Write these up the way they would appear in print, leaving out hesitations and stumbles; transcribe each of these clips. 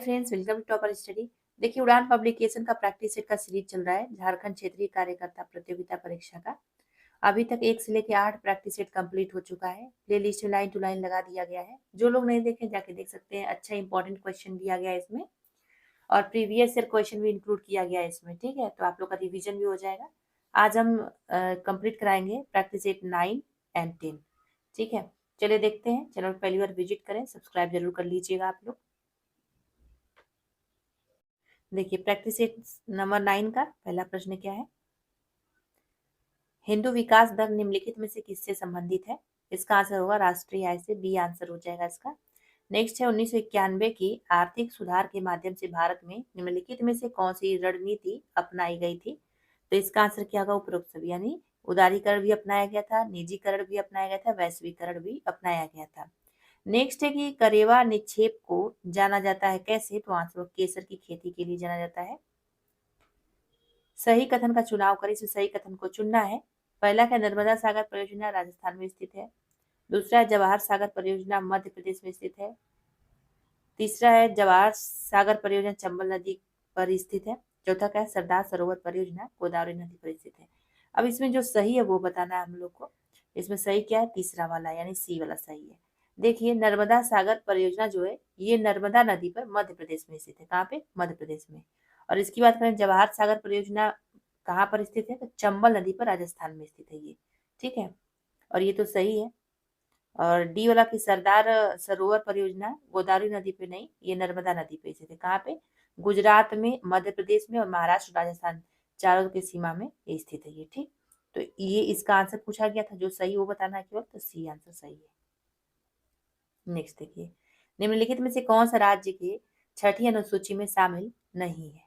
Friends, welcome to topper study. देखिए, Udaan publication का practice set का सीरीज चल रहा है झारखंड क्षेत्रीय कार्यकर्ता प्रतियोगिता परीक्षा का। अभी तक 1 से लेकर 8 प्रैक्टिस सेट कंप्लीट हो चुका है। प्ले लिस्ट में लाइन टू लाइन लगा दिया गया है। जो लोग नहीं देखे जाके देख सकते हैं। अच्छा इंपॉर्टेंट क्वेश्चन दिया गया है इसमें और प्रीवियस ईयर क्वेश्चन भी इंक्लूड किया गया है इसमें। ठीक है, तो आप लोग का रिविजन भी हो जाएगा। आज हम कंप्लीट कराएंगे प्रैक्टिस सेट 9 एंड 10। ठीक है, चलिए देखते हैं। चैनल पहली बार विजिट करें, सब्सक्राइब जरूर कर लीजिएगा आप लोग। देखिए, प्रैक्टिस सेट नंबर 9 का पहला प्रश्न क्या है। हिंदू विकास दर निम्नलिखित में से किससे संबंधित है। इसका आंसर होगा राष्ट्रीय आय से। बी आंसर हो जाएगा इसका। नेक्स्ट है 1991 की आर्थिक सुधार के माध्यम से भारत में निम्नलिखित में से कौन सी रणनीति अपनाई गई थी। तो इसका आंसर क्या होगा, उपरोक्त सभी, यानी उदारीकरण भी अपनाया गया था, निजीकरण भी अपनाया गया था, वैश्वीकरण भी अपनाया गया था। नेक्स्ट है कि करेवा निक्षेप को जाना जाता है कैसे। तो आंसर केसर की खेती के लिए जाना जाता है। सही कथन का चुनाव करें। इसमें सही कथन को चुनना है। पहला है नर्मदा सागर परियोजना राजस्थान में स्थित है। दूसरा है जवाहर सागर परियोजना मध्य प्रदेश में स्थित है। तीसरा है जवाहर सागर परियोजना चंबल नदी पर स्थित है। चौथा क्या है, सरदार सरोवर परियोजना गोदावरी नदी पर स्थित है। अब इसमें जो सही है वो बताना है हम लोग को। इसमें सही क्या है, तीसरा वाला यानी सी वाला सही है। देखिए, नर्मदा सागर परियोजना जो है ये नर्मदा नदी पर मध्य प्रदेश में स्थित है। कहाँ पे, मध्य प्रदेश में। और इसकी बात करें जवाहर सागर परियोजना कहाँ पर स्थित है, तो चंबल नदी पर राजस्थान में स्थित है ये। ठीक है, और ये तो सही है। और डी वाला की सरदार सरोवर परियोजना गोदावरी नदी पे नहीं, ये नर्मदा नदी पे स्थित है। कहाँ पे, गुजरात में, मध्य प्रदेश में और महाराष्ट्र राजस्थान चारों की सीमा में ये स्थित है ये। ठीक, तो ये इसका आंसर पूछा गया था, जो सही वो बताना है केवल, तो सी आंसर सही है। नेक्स्ट देखिए, निम्नलिखित में से कौन सा राज्य के छठी अनुसूची में शामिल नहीं है।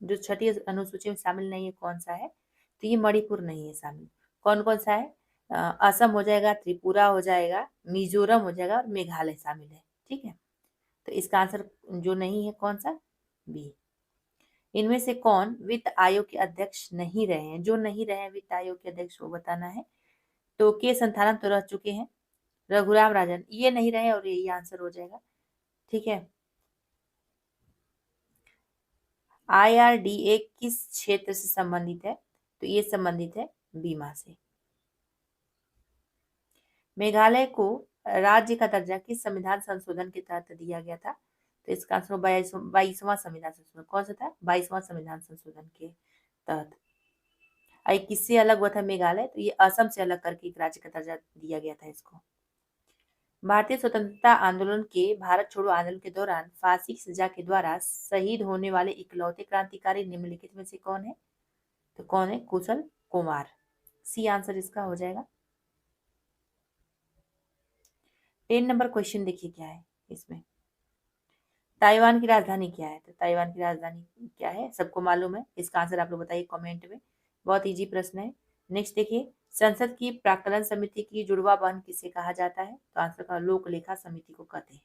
जो छठी अनुसूची में शामिल नहीं है कौन सा है, तो ये मणिपुर नहीं है शामिल। कौन कौन सा है, असम हो जाएगा, त्रिपुरा हो जाएगा, मिजोरम हो जाएगा और मेघालय शामिल है। ठीक है, तो इसका आंसर जो नहीं है कौन सा, बी। इनमें से कौन वित्त आयोग के अध्यक्ष नहीं रहे हैं। जो नहीं रहे हैं वित्त आयोग के अध्यक्ष वो बताना है। तो के संथानम तो रह चुके हैं, रघुराम राजन ये नहीं रहे और यही आंसर हो जाएगा। ठीक है, IRDA किस क्षेत्र से संबंधित है, तो ये संबंधित है बीमा से। मेघालय को राज्य का दर्जा किस संविधान संशोधन के तहत दिया गया था, तो इसका आंसर 22वां संविधान संशोधन। कौन सा था, 22वां संविधान संशोधन के तहत। आई किससे अलग हुआ था मेघालय, तो ये असम से अलग करके एक राज्य का दर्जा दिया गया था इसको। भारतीय स्वतंत्रता आंदोलन के भारत छोड़ो आंदोलन के दौरान फांसी की सजा के द्वारा शहीद होने वाले इकलौते क्रांतिकारी निम्नलिखित में से कौन है, तो कौन है, कुशल कुमार। सी आंसर इसका हो जाएगा। 10 नंबर क्वेश्चन देखिए क्या है इसमें। ताइवान की राजधानी क्या है, तो ताइवान की राजधानी क्या है सबको मालूम है। इसका आंसर आप लोग बताइए कमेंट में। बहुत इजी प्रश्न है। नेक्स्ट देखिए, संसद की प्राक्कलन समिति की जुड़वा बहन किसे कहा जाता है, तो आंसर का लोक लेखा समिति को कहते हैं।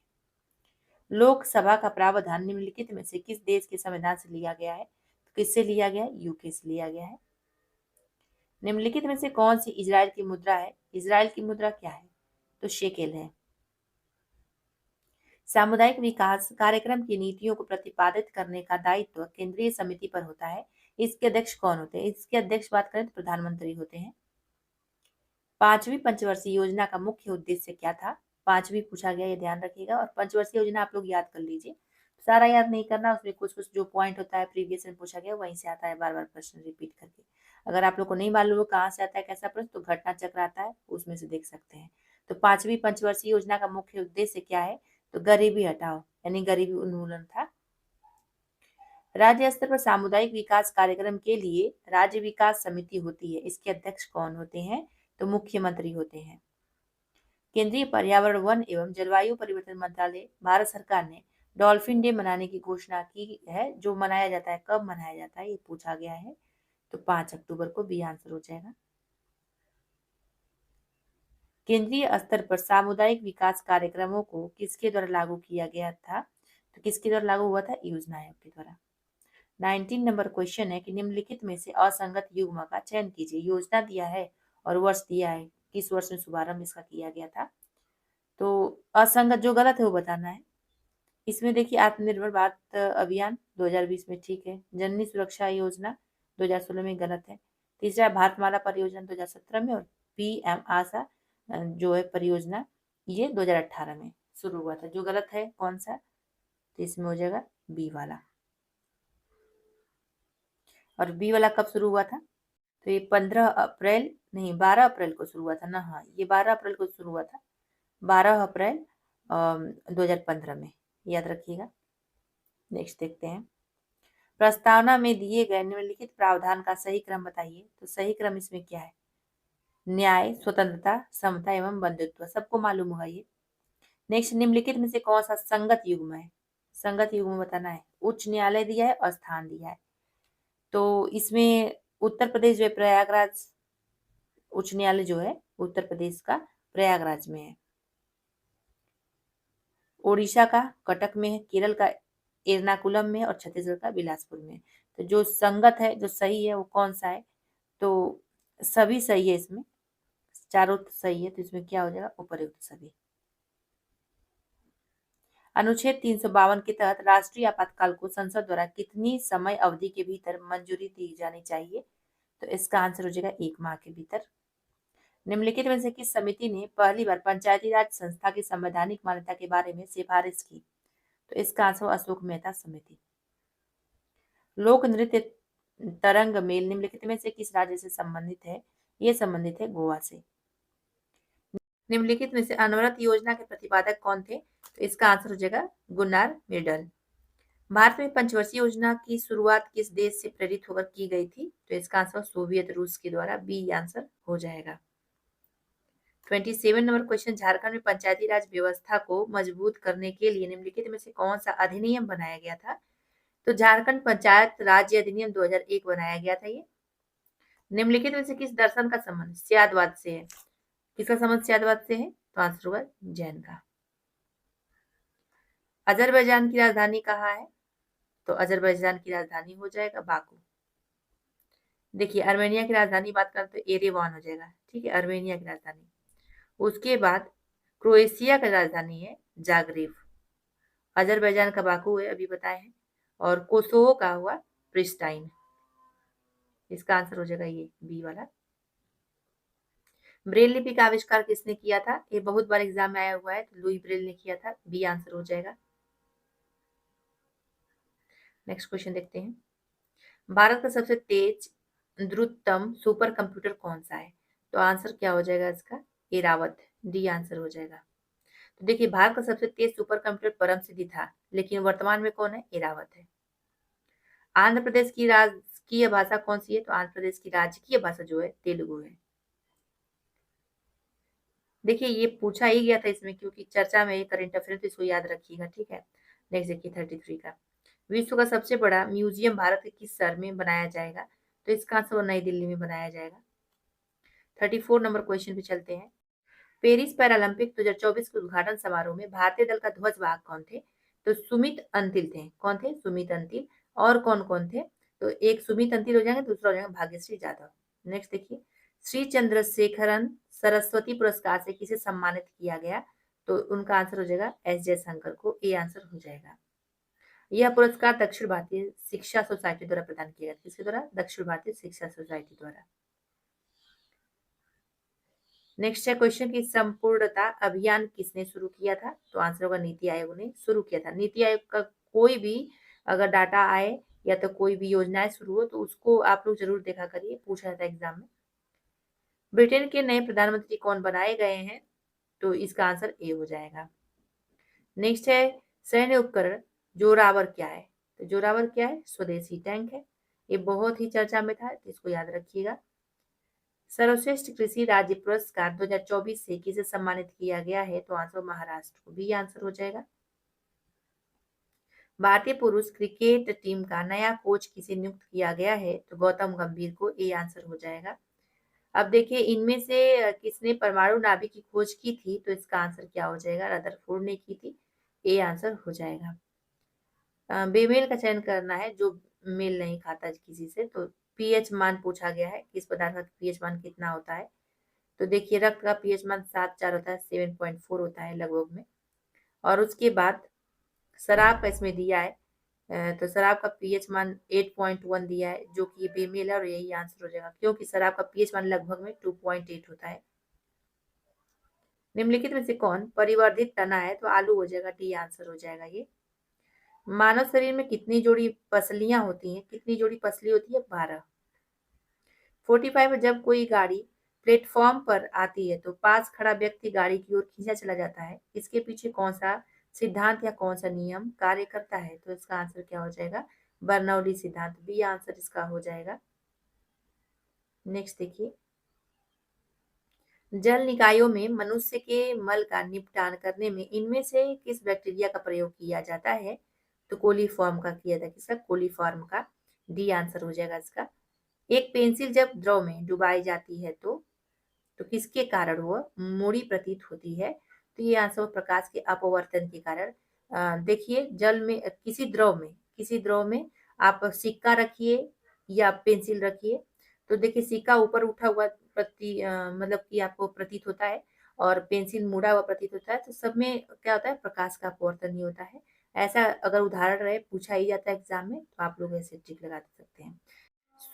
लोकसभा का प्रावधान निम्नलिखित में से किस देश के संविधान से लिया गया है, तो किससे लिया गया है, यूके से लिया गया है। निम्नलिखित में से कौन सी इजराइल की मुद्रा है। इजराइल की मुद्रा क्या है, तो शेकेल है। सामुदायिक विकास कार्यक्रम की नीतियों को प्रतिपादित करने का दायित्व केंद्रीय समिति पर होता है। इसके अध्यक्ष कौन होते हैं, इसके अध्यक्ष बात करें तो प्रधानमंत्री होते हैं। 5वीं पंचवर्षीय योजना का मुख्य उद्देश्य क्या था, 5वीं पूछा गया, ये ध्यान रखिएगा। और पंचवर्षीय योजना आप लोग याद कर लीजिए, सारा याद नहीं करना, उसमें कुछ कुछ जो पॉइंट होता है प्रीवियस में पूछा गया वहीं से आता है, बार बार प्रश्न रिपीट करके। अगर आप लोग को नहीं मालूम हो कहाँ से आता है कैसा प्रश्न, तो घटना चक्र आता है उसमें से देख सकते हैं। तो 5वीं पंचवर्षीय योजना का मुख्य उद्देश्य क्या है, तो गरीबी हटाओ यानी गरीबी उन्मूलन था। राज्य स्तर पर सामुदायिक विकास कार्यक्रम के लिए राज्य विकास समिति होती है। इसके अध्यक्ष कौन होते हैं, तो मुख्यमंत्री होते हैं। केंद्रीय पर्यावरण वन एवं जलवायु परिवर्तन मंत्रालय भारत सरकार ने डॉल्फिन डे मनाने की घोषणा की है। जो मनाया जाता है, कब मनाया जाता है ये पूछा गया है, तो 5 अक्टूबर को। बी आंसर हो जाएगा। केंद्रीय स्तर पर सामुदायिक विकास कार्यक्रमों को किसके द्वारा लागू किया गया था, तो किसके द्वारा लागू हुआ था, योजना आयोग के द्वारा। 19 नंबर क्वेश्चन है कि निम्नलिखित में से असंगत युग्म का चयन कीजिए। योजना दिया है और वर्ष दिया है, किस वर्ष में शुभारंभ इसका किया गया था। तो असंगत जो गलत है वो बताना है। इसमें देखिए आत्मनिर्भर भारत अभियान 2020 में ठीक है। जननी सुरक्षा योजना 2016 में गलत है। तीसरा भारतमाला परियोजना 2017 में, और पीएम आशा जो है परियोजना ये 2018 में शुरू हुआ था। जो गलत है कौन सा, तो इसमें हो जाएगा बी वाला। और बी वाला कब शुरू हुआ था, तो ये 15 अप्रैल नहीं 12 अप्रैल को शुरू हुआ था ना। हाँ, ये 12 अप्रैल को शुरू हुआ था, 12 अप्रैल 2015 में, याद रखिएगा। नेक्स्ट देखते हैं, प्रस्तावना में दिए गए निम्नलिखित प्रावधान का सही क्रम बताइए। तो सही क्रम इसमें क्या है, न्याय, स्वतंत्रता, समता एवं बंधुत्व, सबको मालूम होगा ये। नेक्स्ट, निम्नलिखित में से कौन सा संगत युग्म है, संगत युग्म बताना है। उच्च न्यायालय दिया है और स्थान दिया है, तो इसमें उत्तर प्रदेश जो है प्रयागराज, उच्च न्यायालय जो है उत्तर प्रदेश का प्रयागराज में है। ओडिशा का कटक में है, केरल का एर्नाकुलम में, और छत्तीसगढ़ का बिलासपुर में। तो जो संगत है, जो सही है वो कौन सा है, तो सभी सही है, इसमें चारों सही है, तो इसमें क्या हो जाएगा, उपयुक्त सभी। अनुच्छेद 352 के तहत राष्ट्रीय आपातकाल को संसद द्वारा कितनी समय अवधि के भीतर मंजूरी दी जानी चाहिए, तो इसका आंसर हो जाएगा 1 माह के भीतर। निम्नलिखित में से किस समिति ने पहली बार पंचायती राज संस्था की संवैधानिक मान्यता के बारे में सिफारिश की, तो इसका आंसर अशोक मेहता समिति। लोक नृत्य तरंग मेल निम्नलिखित में से किस राज्य से संबंधित है, ये संबंधित है गोवा से। निम्नलिखित में से अनवरत योजना के प्रतिपादक कौन थे, तो इसका आंसर हो जाएगा गुन्नार मिर्डल। भारत में पंचवर्षीय योजना की शुरुआत किस देश से प्रेरित होकर की गई थी, तो इसका आंसर सोवियत रूस के द्वारा, बी आंसर हो जाएगा। 27 नंबर क्वेश्चन, झारखंड में पंचायती राज व्यवस्था को मजबूत करने के लिए निम्नलिखित में से कौन सा अधिनियम बनाया गया था, तो झारखंड पंचायत राज्य अधिनियम 2001 बनाया गया था ये। निम्नलिखित में से किस दर्शन का संबंध स्यादवाद से है, किसका संबंध स्यादवाद से है, तो आंसर होगा जैन का। अजरबैजान की राजधानी कहाँ है, तो अजरबैजान की राजधानी हो जाएगा बाकू। देखिए अर्मेनिया की राजधानी बात करें तो एरेवान हो जाएगा, ठीक है, अर्मेनिया की राजधानी। उसके बाद क्रोएशिया की राजधानी है जाग्रेब। अजरबैजान का बाकू है, अभी बताए हैं। और कोसोवो का हुआ प्रिस्टाइन। इसका आंसर हो जाएगा ये बी वाला। ब्रेल लिपि का आविष्कार किसने किया था, ये बहुत बार एग्जाम में आया हुआ है, तो लुई ब्रेल ने किया था, बी आंसर हो जाएगा। नेक्स्ट क्वेश्चन देखते हैं, भारत का सबसे तेज द्रुततम सुपर कंप्यूटर कौन सा है, तो आंसर क्या हो जाएगा इसका, एरावत, डी आंसर हो जाएगा। तो देखिए भारत का सबसे तेज सुपर कंप्यूटर परम सिद्धि था, लेकिन वर्तमान में कौन है, एरावत है। आंध्र प्रदेश की राजकीय भाषा कौन सी है, तो आंध्र प्रदेश की राजकीय भाषा जो है तेलुगु है। देखिए ये पूछा ही गया था इसमें, क्योंकि चर्चा में ये करंट अफेयर, तो इसको याद रखिएगा, ठीक है। नेक्स्ट देखिए 33 का, विश्व का सबसे बड़ा म्यूजियम भारत के किस शहर में बनाया जाएगा, तो इसका आंसर नई दिल्ली में बनाया जाएगा। 34 नंबर क्वेश्चन पे चलते हैं, पेरिस पैरालंपिक 2024 के उद्घाटन समारोह में भारतीय दल का ध्वज वाहक कौन थे, तो सुमित अंतिल थे। कौन थे, सुमित अंतिल। और कौन कौन थे, तो एक सुमित अंतिल हो जाएंगे, दूसरा हो जाएगा भाग्यश्री जाधव। नेक्स्ट देखिए, श्री चंद्रशेखरन सरस्वती पुरस्कार से किसे सम्मानित किया गया, तो उनका आंसर हो जाएगा एस जयशंकर को, ए आंसर हो जाएगा। यह पुरस्कार दक्षिण भारतीय शिक्षा सोसाइटी द्वारा प्रदान किया गया, किसके द्वारा, दक्षिण भारतीय शिक्षा सोसाइटी द्वारा। नेक्स्ट है क्वेश्चन की संपूर्णता अभियान किसने शुरू किया था, तो आंसर होगा नीति आयोग ने शुरू किया था। नीति आयोग का कोई भी अगर डाटा आए या तो कोई भी योजनाएं शुरू हो, तो उसको आप लोग जरूर देखा करिए, पूछा जाता है एग्जाम में। ब्रिटेन के नए प्रधानमंत्री कौन बनाए गए हैं, तो इसका आंसर ए हो जाएगा। नेक्स्ट है सैन्य उपकरण जोरावर क्या है, तो जोरावर क्या है, स्वदेशी टैंक है। ये बहुत ही चर्चा में था, तो इसको याद रखिएगा। सर्वश्रेष्ठ कृषि राज्य पुरस्कार 2024 से किसे सम्मानित किया गया है, तो आंसर महाराष्ट्र को, बी आंसर हो जाएगा। भारतीय पुरुष क्रिकेट टीम का नया कोच किसे नियुक्त किया गया है, तो गौतम गंभीर को, ए आंसर हो जाएगा। अब देखिए इनमें से किसने परमाणु नाभिक की खोज की थी, तो इसका आंसर क्या हो जाएगा, रदरफोर्ड ने की थी, ए आंसर हो जाएगा। बेमेल का चयन करना है जो मेल नहीं खाता किसी से, तो पीएच मान पूछा गया है, किस पदार्थ का पीएच मान कितना होता है, तो देखिए रक्त का पीएच मान 7.4 होता है, 7.4 होता है लगभग में। और उसके बाद शराब का इसमें दिया है, तो शराब का पीएच मान 8.1 दिया है, जो कि ये बेमेल है और यही आंसर हो जाएगा, क्योंकि शराब का पीएच मान लगभग में 2.8 होता है। निम्नलिखित में से कौन परिवर्धित तना है, तो आलू हो जाएगा, डी आंसर हो जाएगा ये। मानव शरीर में कितनी जोड़ी पसलियां होती हैं, कितनी जोड़ी पसली होती है, 12। 45 जब कोई गाड़ी प्लेटफॉर्म पर आती है तो पास खड़ा व्यक्ति गाड़ी की ओर खींचा चला जाता है, इसके पीछे कौन सा सिद्धांत या कौन सा नियम कार्य करता है, तो इसका आंसर क्या हो जाएगा, बर्नौली सिद्धांत, बी आंसर इसका हो जाएगा। नेक्स्ट देखिए, जल निकायों में मनुष्य के मल का निपटान करने में इनमें से किस बैक्टीरिया का प्रयोग किया जाता है, तो कोलीफॉर्म का किया जाता है, किसका, कोलीफॉर्म का, डी आंसर हो जाएगा इसका। एक पेंसिल जब द्रव में डुबाई जाती है तो किसके कारण वह मोड़ी प्रतीत होती है, तो ये आंसर प्रकाश के अपवर्तन के कारण। देखिए, जल में किसी द्रव में आप सिक्का रखिए या पेंसिल रखिए, तो देखिए सिक्का ऊपर उठा हुआ मतलब कि आपको प्रतीत होता है और पेंसिल मुड़ा हुआ प्रतीत होता है, तो सब में क्या होता है, प्रकाश का अपवर्तन ही होता है। ऐसा अगर उदाहरण रहे पूछा ही जाता है एग्जाम में, तो आप लोग ऐसे ट्रिक लगा सकते हैं।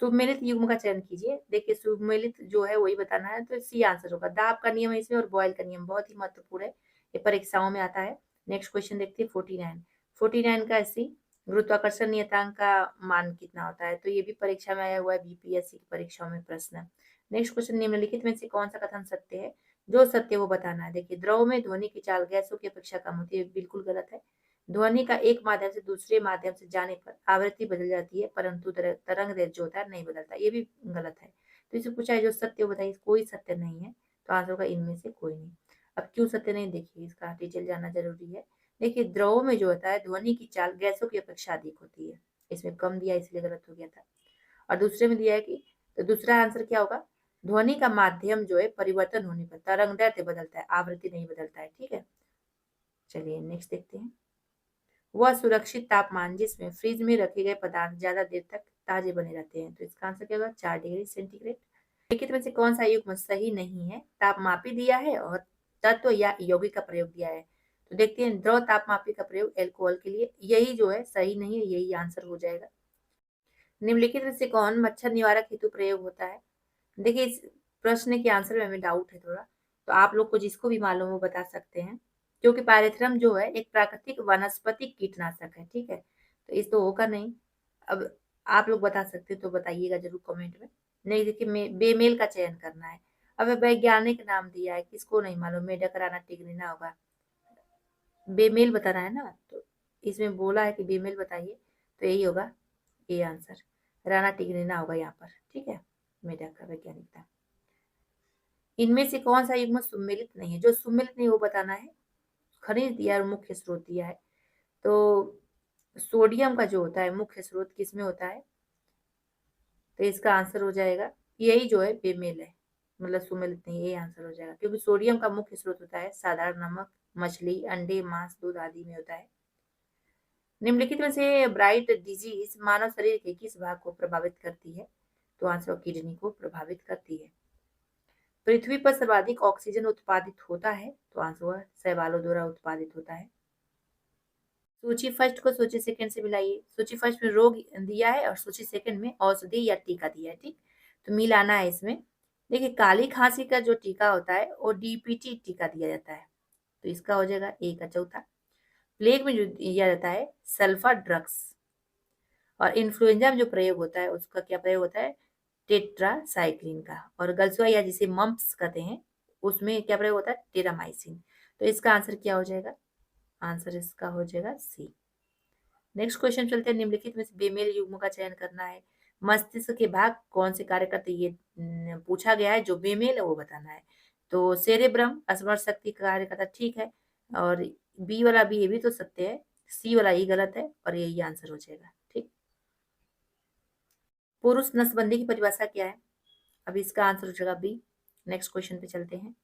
सुमेलित युग्म का चयन कीजिए। देखिए, सुमेलित जो है वही बताना है, तो सी आंसर होगा। दाब का नियम है इसमें और बॉयल का नियम बहुत ही महत्वपूर्ण है, ये परीक्षाओं में आता है। नेक्स्ट क्वेश्चन देखते हैं 49 का एससी गुरुत्वाकर्षण नियतांक का मान कितना होता है, तो ये भी परीक्षा में आया हुआ है, बीपीएससी की परीक्षाओं में प्रश्न। नेक्स्ट क्वेश्चन, निम्नलिखित में से कौन सा कथन सत्य है, जो सत्य वो बताना है। देखिए, द्रव में ध्वनि की चाल गैसों की अपेक्षा कम होती है, बिल्कुल गलत है। ध्वनि का एक माध्यम से दूसरे माध्यम से जाने पर आवृत्ति बदल जाती है, परंतु तरंग दैर्घ्य जो होता है नहीं बदलता, ये भी गलत है। तो इसे पूछा है जो सत्य हो बताइए, कोई सत्य नहीं है, तो आंसर होगा इनमें से कोई नहीं। अब क्यों सत्य नहीं, देखिए इसका डिटेल जानना जरूरी है। देखिए, द्रव में जो होता है ध्वनि की चाल गैसों की अपेक्षा अधिक होती है, इसमें कम दिया इसलिए गलत हो गया था। और दूसरे में दिया है कि, तो दूसरा आंसर क्या होगा, ध्वनि का माध्यम जो है परिवर्तन होने पर तरंग दैर्घ्य बदलता है, आवृत्ति नहीं बदलता है। ठीक है, चलिए नेक्स्ट देखते हैं। वह सुरक्षित तापमान जिसमें फ्रिज में रखे गए पदार्थ ज्यादा देर तक ताजे बने रहते हैं, तो इसका आंसर क्या होगा, 4 डिग्री सेंटीग्रेड। लिखित में से कौन सा युग्म सही नहीं है, तापमापी दिया है और तत्व या यौगिक का प्रयोग दिया है, तो देखते हैं द्रव तापमापी का प्रयोग एल्कोहल के लिए, यही जो है सही नहीं है, यही आंसर हो जाएगा। निम्नलिखित में से कौन मच्छर निवारक हेतु प्रयोग होता है। देखिए, इस प्रश्न के आंसर में हमें डाउट है थोड़ा, तो आप लोग को जिसको भी मालूम हो बता सकते हैं, क्योंकि पायरेथ्रम जो है एक प्राकृतिक वनस्पतिक कीटनाशक है। ठीक है, तो इस तो होगा नहीं। अब आप लोग बता सकते हैं तो बताइएगा जरूर कमेंट में। नहीं, देखिए बेमेल का चयन करना है। अब वैज्ञानिक नाम दिया है, किसको नहीं मालूम, मेढक राना टिग्रिना होगा, बेमेल बताना है ना, तो इसमें बोला है कि बेमेल बताइए, तो यही होगा ए आंसर, राना टिग्रिना होगा यहाँ पर। ठीक है, मेढक का वैज्ञानिक था। इनमें से कौन सा युग्म सुमेलित नहीं है, जो सुमेलित नहीं वो बताना है। खनिज दिया है और मुख्य स्रोत दिया है, तो सोडियम का जो होता है मुख्य स्रोत किसमें होता है, तो इसका आंसर हो जाएगा यही जो है बेमेल है, मतलब सुमेलित नहीं, यही आंसर हो जाएगा, क्योंकि सोडियम का मुख्य स्रोत होता है साधारण नमक, मछली, अंडे, मांस, दूध आदि में होता है। निम्नलिखित में से ब्राइट डिजीज मानव शरीर के किस भाग को प्रभावित करती है, तो आंसर किडनी को प्रभावित करती है। पृथ्वी पर सर्वाधिक ऑक्सीजन उत्पादित होता है, तो आंसर शैवालों द्वारा उत्पादित होता है। सूची फर्स्ट को सूची सेकंड से मिलाइए। सूची फर्स्ट में रोग दिया है और सूची सेकंड में औषधि या टीका दिया है। ठीक, तो मिलाना है इसमें। देखिए, काली खांसी का जो टीका होता है वो डीपीटी टीका दिया जाता है, तो इसका हो जाएगा ए का चौथा। प्लेग में जो दिया जाता है सल्फा ड्रग्स, और इन्फ्लुएंजा में जो प्रयोग होता है उसका क्या प्रयोग होता है, टेट्रासाइक्लिन का। और गलसुआ या जिसे मम्प्स कहते हैं उसमें क्या प्रयोग होता है, टेरामाइसिन। तो इसका आंसर क्या हो जाएगा, आंसर इसका हो जाएगा सी। नेक्स्ट क्वेश्चन चलते हैं। निम्नलिखित में से बेमेल युग्म का चयन करना है। मस्तिष्क के भाग कौन से कार्य करते हैं, ये पूछा गया है, जो बेमेल है वो बताना है। तो सेरेब्रम स्मरण शक्ति का कार्य करता है, ठीक है, और बी वाला भी, ये भी तो सत्य है, सी वाला ही गलत है और यही आंसर हो जाएगा। ठीक, पुरुष नसबंदी की परिभाषा क्या है, अब इसका आंसर हो जाएगा बी। नेक्स्ट क्वेश्चन पे चलते हैं।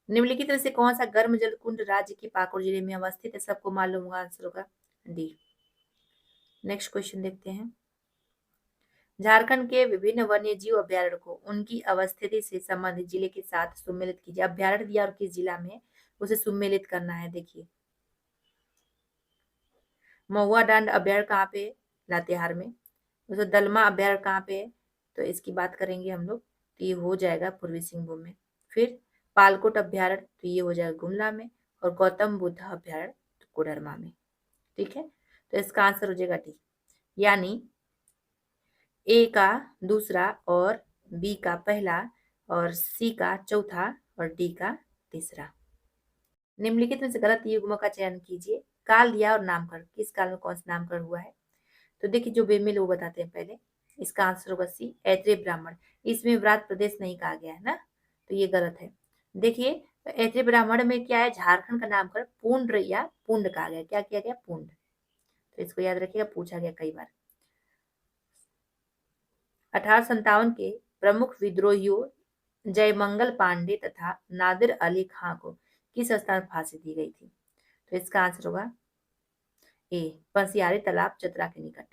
निम्नलिखित में से कौन सा गर्म जल कुंड राज्य के पाकुड़ जिले में अवस्थित है, सबको मालूम होगा, आंसर होगा डी। नेक्स्ट क्वेश्चन देखते हैं। झारखंड के विभिन्न वन्य जीव अभ्यारण्य को उनकी अवस्थिति से संबंधित जिले के साथ सुमेलित कीजिए। अभ्यारण्य दिया और किस जिला में उसे सुमेलित करना है। देखिए, महुआ डांड अभ्यारण्य कहाँ पे है? लातेहार में। तो दलमा अभ्यारण्य कहाँ पे है? तो इसकी बात करेंगे हम लोग, तो ये हो जाएगा पूर्वी सिंहभूम में। फिर पालकोट अभ्यारण्य, तो ये हो जाएगा गुमला में। और गौतम बुद्ध अभ्यारण्य तो कोडरमा में। ठीक है, तो इसका आंसर हो जाएगा डी, यानी ए का दूसरा और बी का पहला और सी का चौथा और डी का तीसरा। निम्नलिखित में से गलत युग्म का चयन कीजिए। काल दिया और नामकरण, किस काल में कौन सा नामकरण हुआ है? तो देखिए जो बेमेल वो बताते हैं पहले। इसका आंसर होगा सी, ऐत्रेय ब्राह्मण। इसमें व्रात प्रदेश नहीं कहा गया है ना, तो ये गलत है। देखिए ऐत्रेय ब्राह्मण में क्या है, झारखंड का नामकरण पुंड या पुंड कहा गया। क्या किया गया? पुंड। तो इसको याद रखिएगा, पूछा गया कई बार। 1857 के प्रमुख विद्रोहियों जयमंगल पांडे तथा नादिर अली खां को किस स्थान पर फांसी दी गई थी? तो इसका आंसर होगा ए, बंसियारी तालाब चतरा के निकट।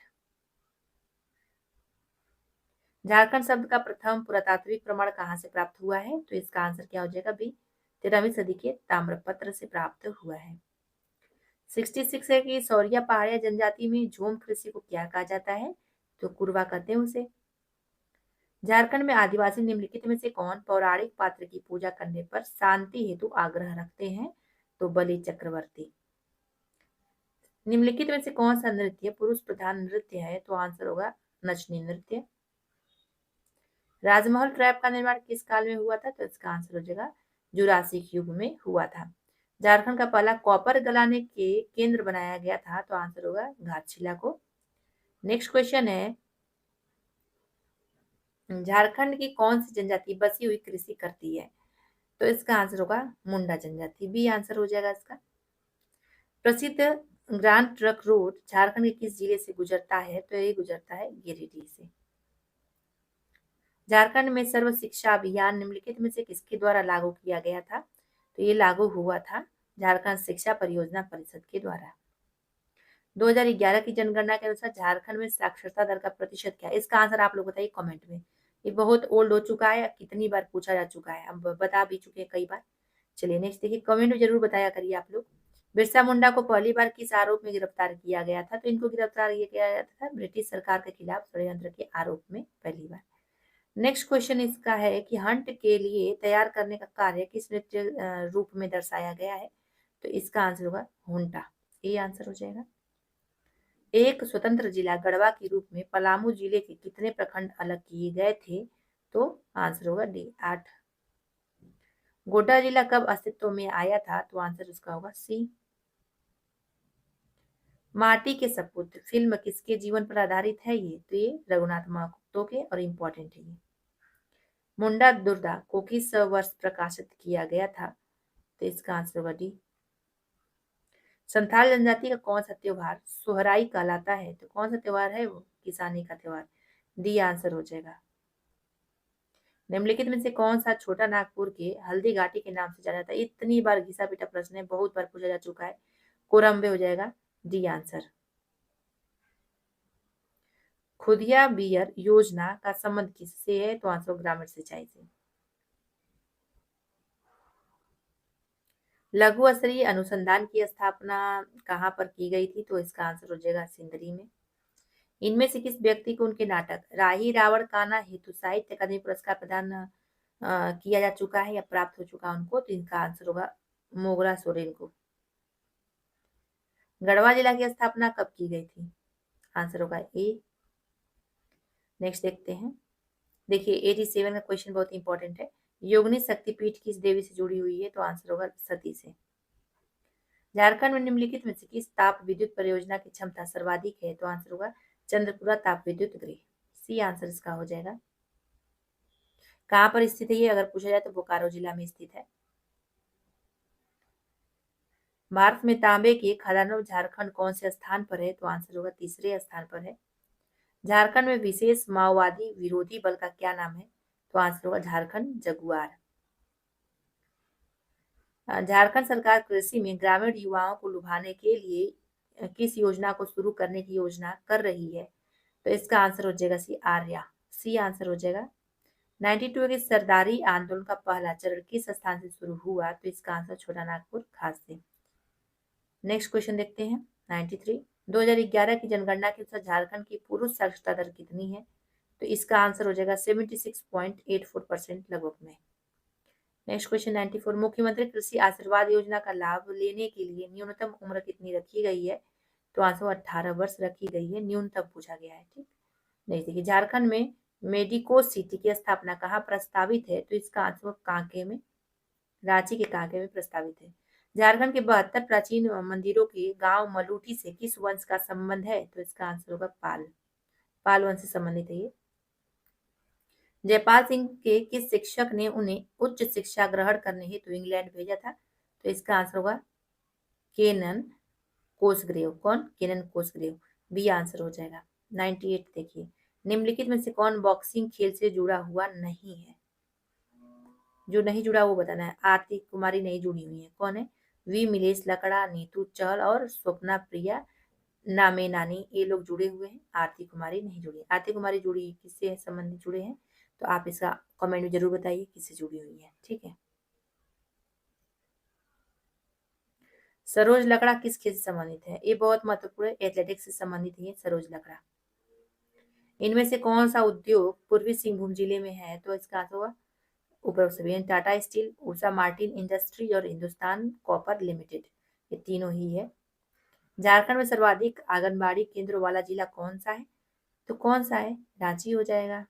झारखंड शब्द का प्रथम पुरातात्विक प्रमाण कहाँ से प्राप्त हुआ है? तो इसका आंसर क्या हो जाएगा? बी, 13वीं सदी के ताम्रपत्र से प्राप्त हुआ है। 66 है कि सौरिया पहाड़िया जनजाति में झूम कृषि को क्या कहा जाता है? तो कुरवा कहते हैं उसे। झारखंड में आदिवासी निम्नलिखित में से कौन पौराणिक पात्र की पूजा करने पर शांति हेतु आग्रह रखते हैं? तो बलि चक्रवर्ती। निम्नलिखित में से कौन सा नृत्य पुरुष प्रधान नृत्य है? तो आंसर होगा नचनी नृत्य। राजमहल ट्रैप का निर्माण किस काल में हुआ था? तो इसका आंसर हो जाएगा जुरासिक युग में हुआ था। झारखंड का पहला कॉपर गलाने के केंद्र बनाया गया था, तो आंसर होगा घाटशिला को। नेक्स्ट क्वेश्चन है, झारखंड की कौन सी जनजाति बसी हुई कृषि करती है? तो इसका आंसर होगा मुंडा जनजाति, बी आंसर हो जाएगा इसका। प्रसिद्ध ग्रांड ट्रक रोड झारखंड के किस जिले से गुजरता है? तो ये गुजरता है गिरिडीह से। झारखंड में सर्व शिक्षा अभियान निम्नलिखित में से किसके द्वारा लागू किया गया था? तो ये लागू हुआ था झारखंड शिक्षा परियोजना परिषद के द्वारा। 2011 की जनगणना के अनुसार झारखंड में साक्षरता दर का प्रतिशत क्या है? इसका आंसर आप लोग बताइए कमेंट में। ये बहुत ओल्ड हो चुका है, कितनी बार पूछा जा चुका है, अब बता भी चुके हैं कई बार। चलिए नेक्स्ट देखिए, कमेंट में जरूर बताया करिए आप लोग। बिरसा मुंडा को पहली बार किस आरोप में गिरफ्तार किया गया था? तो इनको गिरफ्तार ये किया गया था ब्रिटिश सरकार के खिलाफ षड्यंत्र के आरोप में पहली बार। नेक्स्ट क्वेश्चन इसका है कि हंट के लिए तैयार करने का कार्य किस नृत्य रूप में दर्शाया गया है? तो इसका आंसर होगा हुंटा, ये आंसर हो जाएगा। एक स्वतंत्र जिला गढ़वा के रूप में पलामू जिले के कितने प्रखंड अलग किए गए थे? तो आंसर होगा डी, 8। गोड्डा जिला कब अस्तित्व में आया था? तो आंसर उसका होगा सी। माटी के सपूत फिल्म किसके जीवन पर आधारित है? ये तो ये रघुनाथ महतो के, और इम्पोर्टेंट है ये। मुंडा दुर्दा को किस वर्ष प्रकाशित किया गया था? तो इसका आंसर होगा डी। संथाल जनजाति का कौन सा त्योहार सोहराई कहलाता है? तो कौन सा त्योहार है वो? किसानी का त्योहार, डी आंसर हो जाएगा। निम्नलिखित में से कौन सा छोटा नागपुर के हल्दी घाटी के नाम से जाना जाता है? इतनी बार घिसा पिटा प्रश्न है, बहुत बार पूछा जा चुका है। कोरम्बे हो जाएगा, डी आंसर। खुदिया बियर योजना का संबंध किससे है? तो आंसर ग्रामीण सिंचाई से। लघु स्तरीय अनुसंधान की स्थापना कहाँ पर की गई थी? तो इसका आंसर हो जाएगा सिंदरी में। इनमें से किस व्यक्ति को उनके नाटक राही रावण कान्हा हेतु साहित्य अकादमी पुरस्कार प्रदान किया जा चुका है या प्राप्त हो चुका उनको? तो इनका आंसर होगा मोगरा सोरेन को। गढ़वा जिला की स्थापना कब की गई थी? आंसर होगा ए। नेक्स्ट देखते हैं, देखिए 87 का क्वेश्चन बहुत इंपॉर्टेंट है। योगिनी शक्तिपीठ किस देवी से जुड़ी हुई है? तो आंसर होगा सती से। झारखंड में निम्नलिखित में से किस ताप विद्युत परियोजना की क्षमता सर्वाधिक है? तो आंसर होगा चंद्रपुरा ताप विद्युत गृह, सी आंसर इसका हो जाएगा। कहाँ पर स्थित है ये अगर पूछा जाए तो बोकारो जिला में स्थित है। भारत में तांबे के खदानों झारखंड कौन से स्थान पर है? तो आंसर होगा तीसरे स्थान पर है। झारखंड में विशेष माओवादी विरोधी बल का क्या नाम है? तो आंसर होगा झारखंड जगुआर। झारखंड सरकार कृषि में ग्रामीण युवाओं को लुभाने के लिए किस योजना को शुरू करने की योजना कर रही है? तो इसका आंसर हो जाएगा सी, आर्या, सी आंसर हो जाएगा। 92 के सरदारी आंदोलन का पहला चरण किस स्थान से शुरू हुआ? तो इसका आंसर छोटा नागपुर खास से। नेक्स्ट क्वेश्चन देखते हैं 93। 2011 की जनगणना के अनुसार झारखंड की पुरुष साक्षरता दर कितनी है? तो इसका आंसर हो जाएगा 76.84% लगभग में। नेक्स्ट क्वेश्चन 94, मुख्यमंत्री कृषि आशीर्वाद योजना का लाभ लेने के लिए न्यूनतम उम्र कितनी रखी गई है? तो आंसर 18 वर्ष रखी गई है, न्यूनतम पूछा गया है। ठीक, नहीं देखिए, झारखंड में मेडिको सिटी की स्थापना कहाँ प्रस्तावित है? तो इसका आंसर कांके में, रांची के कांके में प्रस्तावित है। झारखंड के 72 प्राचीन मंदिरों के गांव मलूठी से किस वंश का संबंध है? तो इसका आंसर होगा पाल वंश से संबंधित है ये। जयपाल सिंह के किस शिक्षक ने उन्हें उच्च शिक्षा ग्रहण करने हेतु इंग्लैंड भेजा था? तो इसका आंसर होगा केनन कोसग्रेव। कौन? केनन कोसग्रेव, बी आंसर हो जाएगा। 98 देखिए, निम्नलिखित में से कौन बॉक्सिंग खेल से जुड़ा हुआ नहीं है? जो नहीं जुड़ा वो बताना है। आरती कुमारी नहीं जुड़ी हुई है, कौन है? वी मिलेश लकड़ा, नीतू चहल और स्वप्ना प्रिया नामे नानी, ये लोग जुड़े हुए हैं। आरती कुमारी नहीं जुड़ी। आरती कुमारी जुड़ी किससे संबंधित जुड़े हैं? तो आप इसका कमेंट में जरूर बताइए किससे जुड़ी हुई है। ठीक है, सरोज लकड़ा किस खेल से संबंधित है? ये बहुत महत्वपूर्ण है, एथलेटिक्स से संबंधित है सरोज लकड़ा। इनमें से कौन सा उद्योग पूर्वी सिंहभूम जिले में है? तो इसका आंसर होगा ऊपर सभी, Tata steel, Usha Martin industries और हिंदुस्तान कॉपर लिमिटेड, ये तीनों ही है। झारखंड में सर्वाधिक आंगनबाड़ी केंद्रों वाला जिला कौन सा है? तो कौन सा है? रांची हो जाएगा।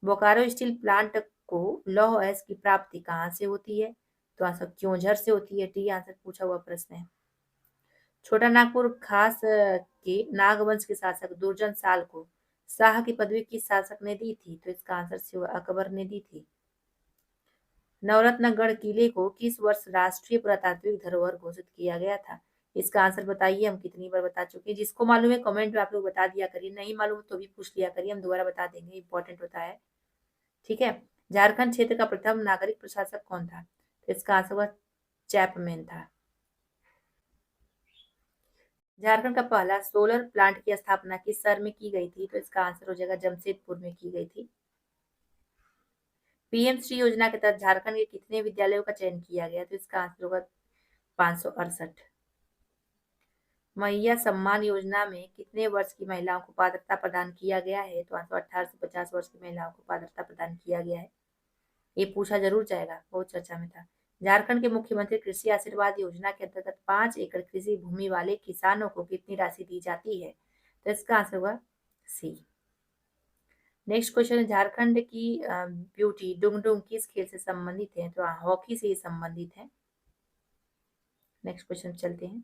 बोकारो स्टील प्लांट को लौह अयस्क की प्राप्ति कहाँ से होती है? तो आंसर क्योंझर से होती है, डी आंसर पूछा हुआ प्रश्न है। छोटा नागपुर खास के नागवंश के शासक दुर्जन साल को शाह की पदवी किस शासक ने दी थी? तो इसका आंसर शिव अकबर ने दी थी। नवरत्नगढ़ किले को किस वर्ष राष्ट्रीय पुरातात्विक धरोहर घोषित किया गया था? इसका आंसर बताइए, हम कितनी बार बता चुके हैं। जिसको मालूम है कमेंट में आप लोग बता दिया करिए, नहीं मालूम तो भी पूछ लिया करिए, हम दोबारा बता देंगे, इंपॉर्टेंट होता है। ठीक है, झारखंड क्षेत्र का प्रथम नागरिक प्रशासक कौन था? तो इसका आंसर हुआ चैपमैन था। झारखंड का पहला सोलर प्लांट की स्थापना किस शहर में की गई थी? तो इसका आंसर हो जाएगा जमशेदपुर में की गई थी। पीएम श्री योजना के तहत झारखंड के कितने विद्यालयों का चयन किया गया? तो इसका आंसर होगा 568। मैया सम्मान योजना में कितने वर्ष की महिलाओं को पात्रता प्रदान किया गया है? तो आंसर 18 से 50 वर्ष की महिलाओं को पात्रता प्रदान किया गया है। ये पूछा जरूर जाएगा, बहुत चर्चा में था। झारखंड के मुख्यमंत्री कृषि आशीर्वाद योजना के अंतर्गत 5 एकड़ कृषि भूमि वाले किसानों को कितनी राशि दी जाती है? तो इसका आंसर होगा सी। नेक्स्ट क्वेश्चन है, झारखंड की ब्यूटी डुंगडुंग किस खेल से संबंधित है? तो हॉकी से संबंधित है। नेक्स्ट क्वेश्चन चलते हैं।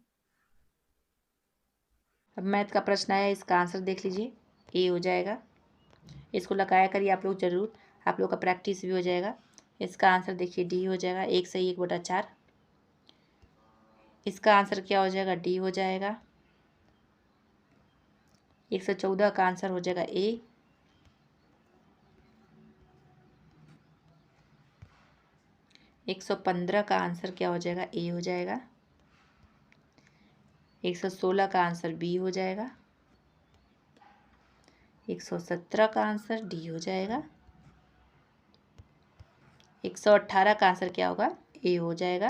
अब मैथ का प्रश्न आया, इसका आंसर देख लीजिए, ए हो जाएगा। इसको लगाया करिए आप लोग जरूर, आप लोग का प्रैक्टिस भी हो जाएगा। इसका आंसर देखिए डी हो जाएगा, 1 सही 1/4। इसका आंसर क्या हो जाएगा? डी हो जाएगा। 114 का आंसर हो जाएगा ए। 115 का आंसर क्या हो जाएगा? ए हो जाएगा। 116 का आंसर बी हो जाएगा। 117 का आंसर डी हो जाएगा। 118 का आंसर क्या होगा? ए हो जाएगा।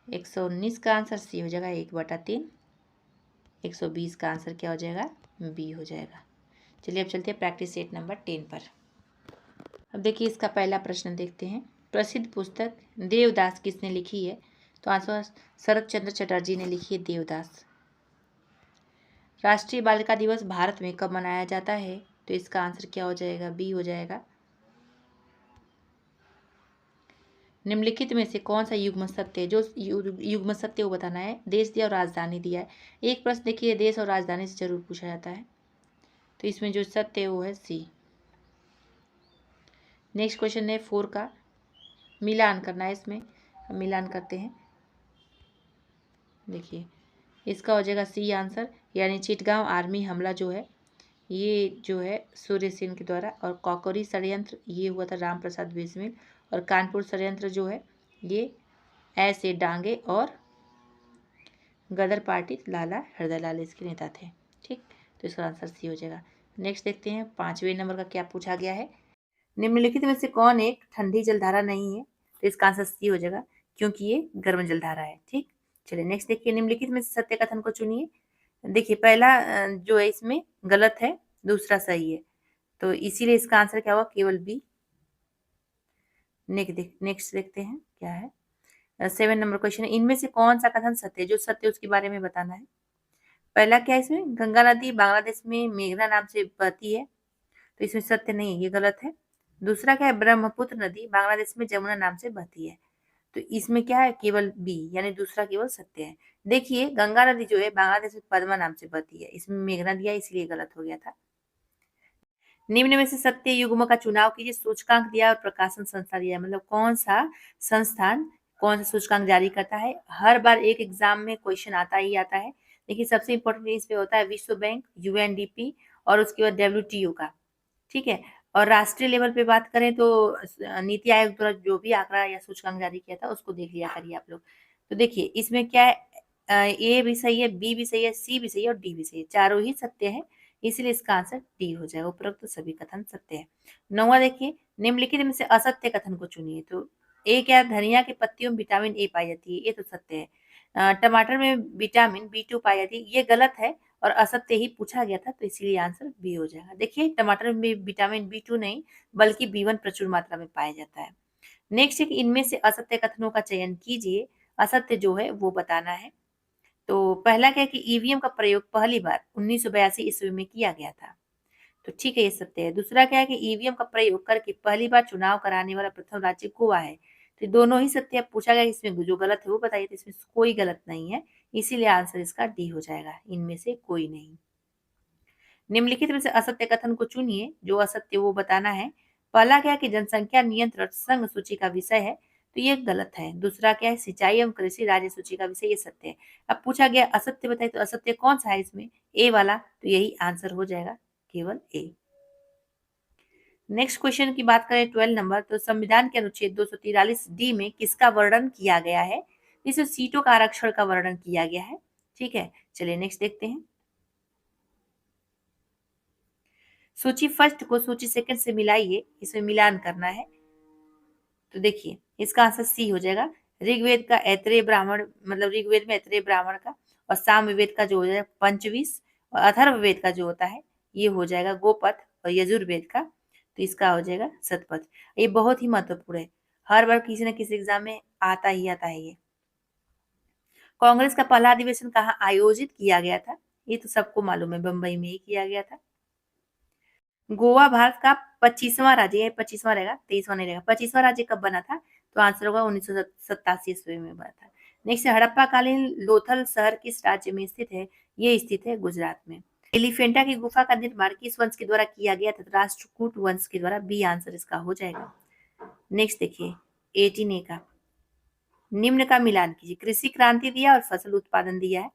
119 का आंसर सी हो जाएगा, 1/3। 120 का आंसर क्या हो जाएगा? बी हो जाएगा। चलिए अब चलते हैं प्रैक्टिस सेट नंबर 10 पर। अब देखिए इसका पहला प्रश्न देखते हैं। प्रसिद्ध पुस्तक देवदास किसने लिखी है? तो आंसर शरत चंद्र चटर्जी ने लिखी है देवदास। राष्ट्रीय बालिका दिवस भारत में कब मनाया जाता है? तो इसका आंसर क्या हो जाएगा? बी हो जाएगा। निम्नलिखित में से कौन सा युग्म सत्य, जो युग्म सत्य वो बताना है। देश दिया और राजधानी दिया है। एक प्रश्न देखिए देश और राजधानी से जरूर पूछा जाता है, तो इसमें जो सत्य है वो है सी। नेक्स्ट क्वेश्चन है 4 का, मिलान करना है इसमें, हम मिलान करते हैं। देखिए इसका हो जाएगा सी आंसर, यानी चिटगांव आर्मी हमला जो है ये जो है सूर्य सेन के द्वारा, और कॉकरी षड्यंत्र ये हुआ था राम प्रसाद बिस्मिल, और कानपुर षड्यंत्र जो है ये ऐसे डांगे और गदर पार्टी लाला हृदयलाल इसके नेता थे। ठीक, तो इसका आंसर सी हो जाएगा। नेक्स्ट देखते हैं 5वें नंबर का क्या पूछा गया है। निम्नलिखित में से कौन एक ठंडी जलधारा नहीं है? तो इसका आंसर सी हो जाएगा, क्योंकि ये गर्म जलधारा है। ठीक, चलिए नेक्स्ट देखिए, निम्नलिखित में से सत्य कथन को चुनिए। देखिए पहला जो है इसमें गलत है, दूसरा सही है, तो इसीलिए इसका आंसर क्या होगा, केवल बी। नेक्स्ट देखते हैं क्या है। 7 नंबर क्वेश्चन, इनमें से कौन सा कथन सत्य है, जो सत्य उसके बारे में बताना है। पहला क्या है इसमें, गंगा नदी बांग्लादेश में मेघना नाम से बहती है, तो इसमें सत्य नहीं है, ये गलत है। दूसरा क्या है, ब्रह्मपुत्र नदी बांग्लादेश में जमुना नाम से बहती है, तो इसमें क्या है, केवल बी, यानी दूसरा केवल सत्य है। देखिए गंगा नदी जो है बांग्लादेश में पद्मा नाम से बहती है, इसमें मेघना दिया इसलिए गलत हो गया था। निम्न में से सत्य युग्म का चुनाव कीजिए, सूचकांक दिया और प्रकाशन संस्था दिया है, मतलब कौन सा संस्थान कौन सा सूचकांक जारी करता है। हर बार एक एग्जाम में क्वेश्चन आता ही आता है। देखिए सबसे इंपॉर्टेंट इस पे होता है विश्व बैंक, यूएनडीपी और उसके बाद डब्ल्यूटीओ का, ठीक है। और राष्ट्रीय लेवल पे बात करें तो नीति आयोग द्वारा जो भी आंकड़ा या सूचकांक जारी किया था उसको देख लिया करिए आप लोग। तो देखिए इसमें क्या है, ए भी सही है, बी भी सही है, सी भी सही है और डी भी सही है, चारों ही सत्य है, इसलिए इसका आंसर डी हो जाएगा। उपरोक्त तो सभी कथन सत्य है। 9वां देखिए, निम्नलिखित में से असत्य कथन को चुनिए। तो ए क्या, धनिया की पत्तियों में विटामिन ए पाई जाती है, ये तो सत्य है। टमाटर में विटामिन बी2 पाई जाती है, ये गलत है और असत्य ही पूछा गया था, तो इसीलिए आंसर बी हो जाएगा। देखिए टमाटर में विटामिन बी2 नहीं बल्कि बी1 प्रचुर मात्रा में पाया जाता है। नेक्स्ट है कि इनमें से असत्य कथनों का चयन कीजिए, असत्य जो है वो बताना है। तो पहला क्या है कि ईवीएम का प्रयोग पहली बार 1982 ईस्वी में किया गया था, तो ठीक है ये सत्य है। दूसरा क्या है कि ईवीएम का प्रयोग करके पहली बार चुनाव कराने वाला प्रथम राज्य गोवा है, तो दोनों ही सत्य है। पूछा गया इसमें जो गलत है वो बताइए, तो इसमें कोई गलत नहीं है, इसीलिए आंसर इसका डी हो जाएगा, इनमें से कोई नहीं। निम्नलिखित में से असत्य कथन को चुनिए, जो असत्य वो बताना है। पहला क्या है कि जनसंख्या नियंत्रण संघ सूची का विषय है, तो ये गलत है। दूसरा क्या है, सिंचाई एवं कृषि राज्य सूची का विषय, ये सत्य है। अब पूछा गया असत्य बताइए, तो असत्य कौन सा है इसमें, ए वाला, तो यही आंसर हो जाएगा, केवल ए। नेक्स्ट क्वेश्चन की बात करें 12 नंबर, तो संविधान के अनुच्छेद 243 डी में किसका वर्णन किया गया है, इसमें सीटों का आरक्षण का वर्णन किया गया है, ठीक है। चलिए नेक्स्ट देखते हैं। सूची फर्स्ट को सूची सेकंड से मिलाइए, इसमें मिलान करना है। तो देखिए इसका आंसर सी हो जाएगा। ऋग्वेद का ऐत्रेय ब्राह्मण, मतलब ऋग्वेद में ऐत्रेय ब्राह्मण का, और सामवेद का जो हो जाएगा पंचविश, और अथर्ववेद का जो होता है ये हो जाएगा गोपथ, और यजुर्वेद का तो इसका हो जाएगा शतपथ। ये बहुत ही महत्वपूर्ण है, हर बार किसी न किसी एग्जाम में आता ही आता है ये। कांग्रेस का पहला अधिवेशन कहाँ आयोजित किया गया था, ये तो सबको मालूम है, बंबई में ही किया गया था। गोवा भारत का 25वां राज्य है, 25वां रहेगा, 23वां नहीं रहेगा। 25वां राज्य कब बना था, तो आंसर होगा 1987 ईस्वी में बना था। नेक्स्ट हड़प्पा कालीन लोथल शहर किस राज्य में स्थित है, ये स्थित है गुजरात में। एलिफेंटा की गुफा का निर्माण किस वंश के द्वारा किया गया था, राष्ट्रकूट वंश के द्वारा, बी आंसर इसका हो जाएगा। नेक्स्ट देखिए 18 का, निम्न का मिलान कीजिए। कृषि क्रांति दिया और फसल उत्पादन दिया है,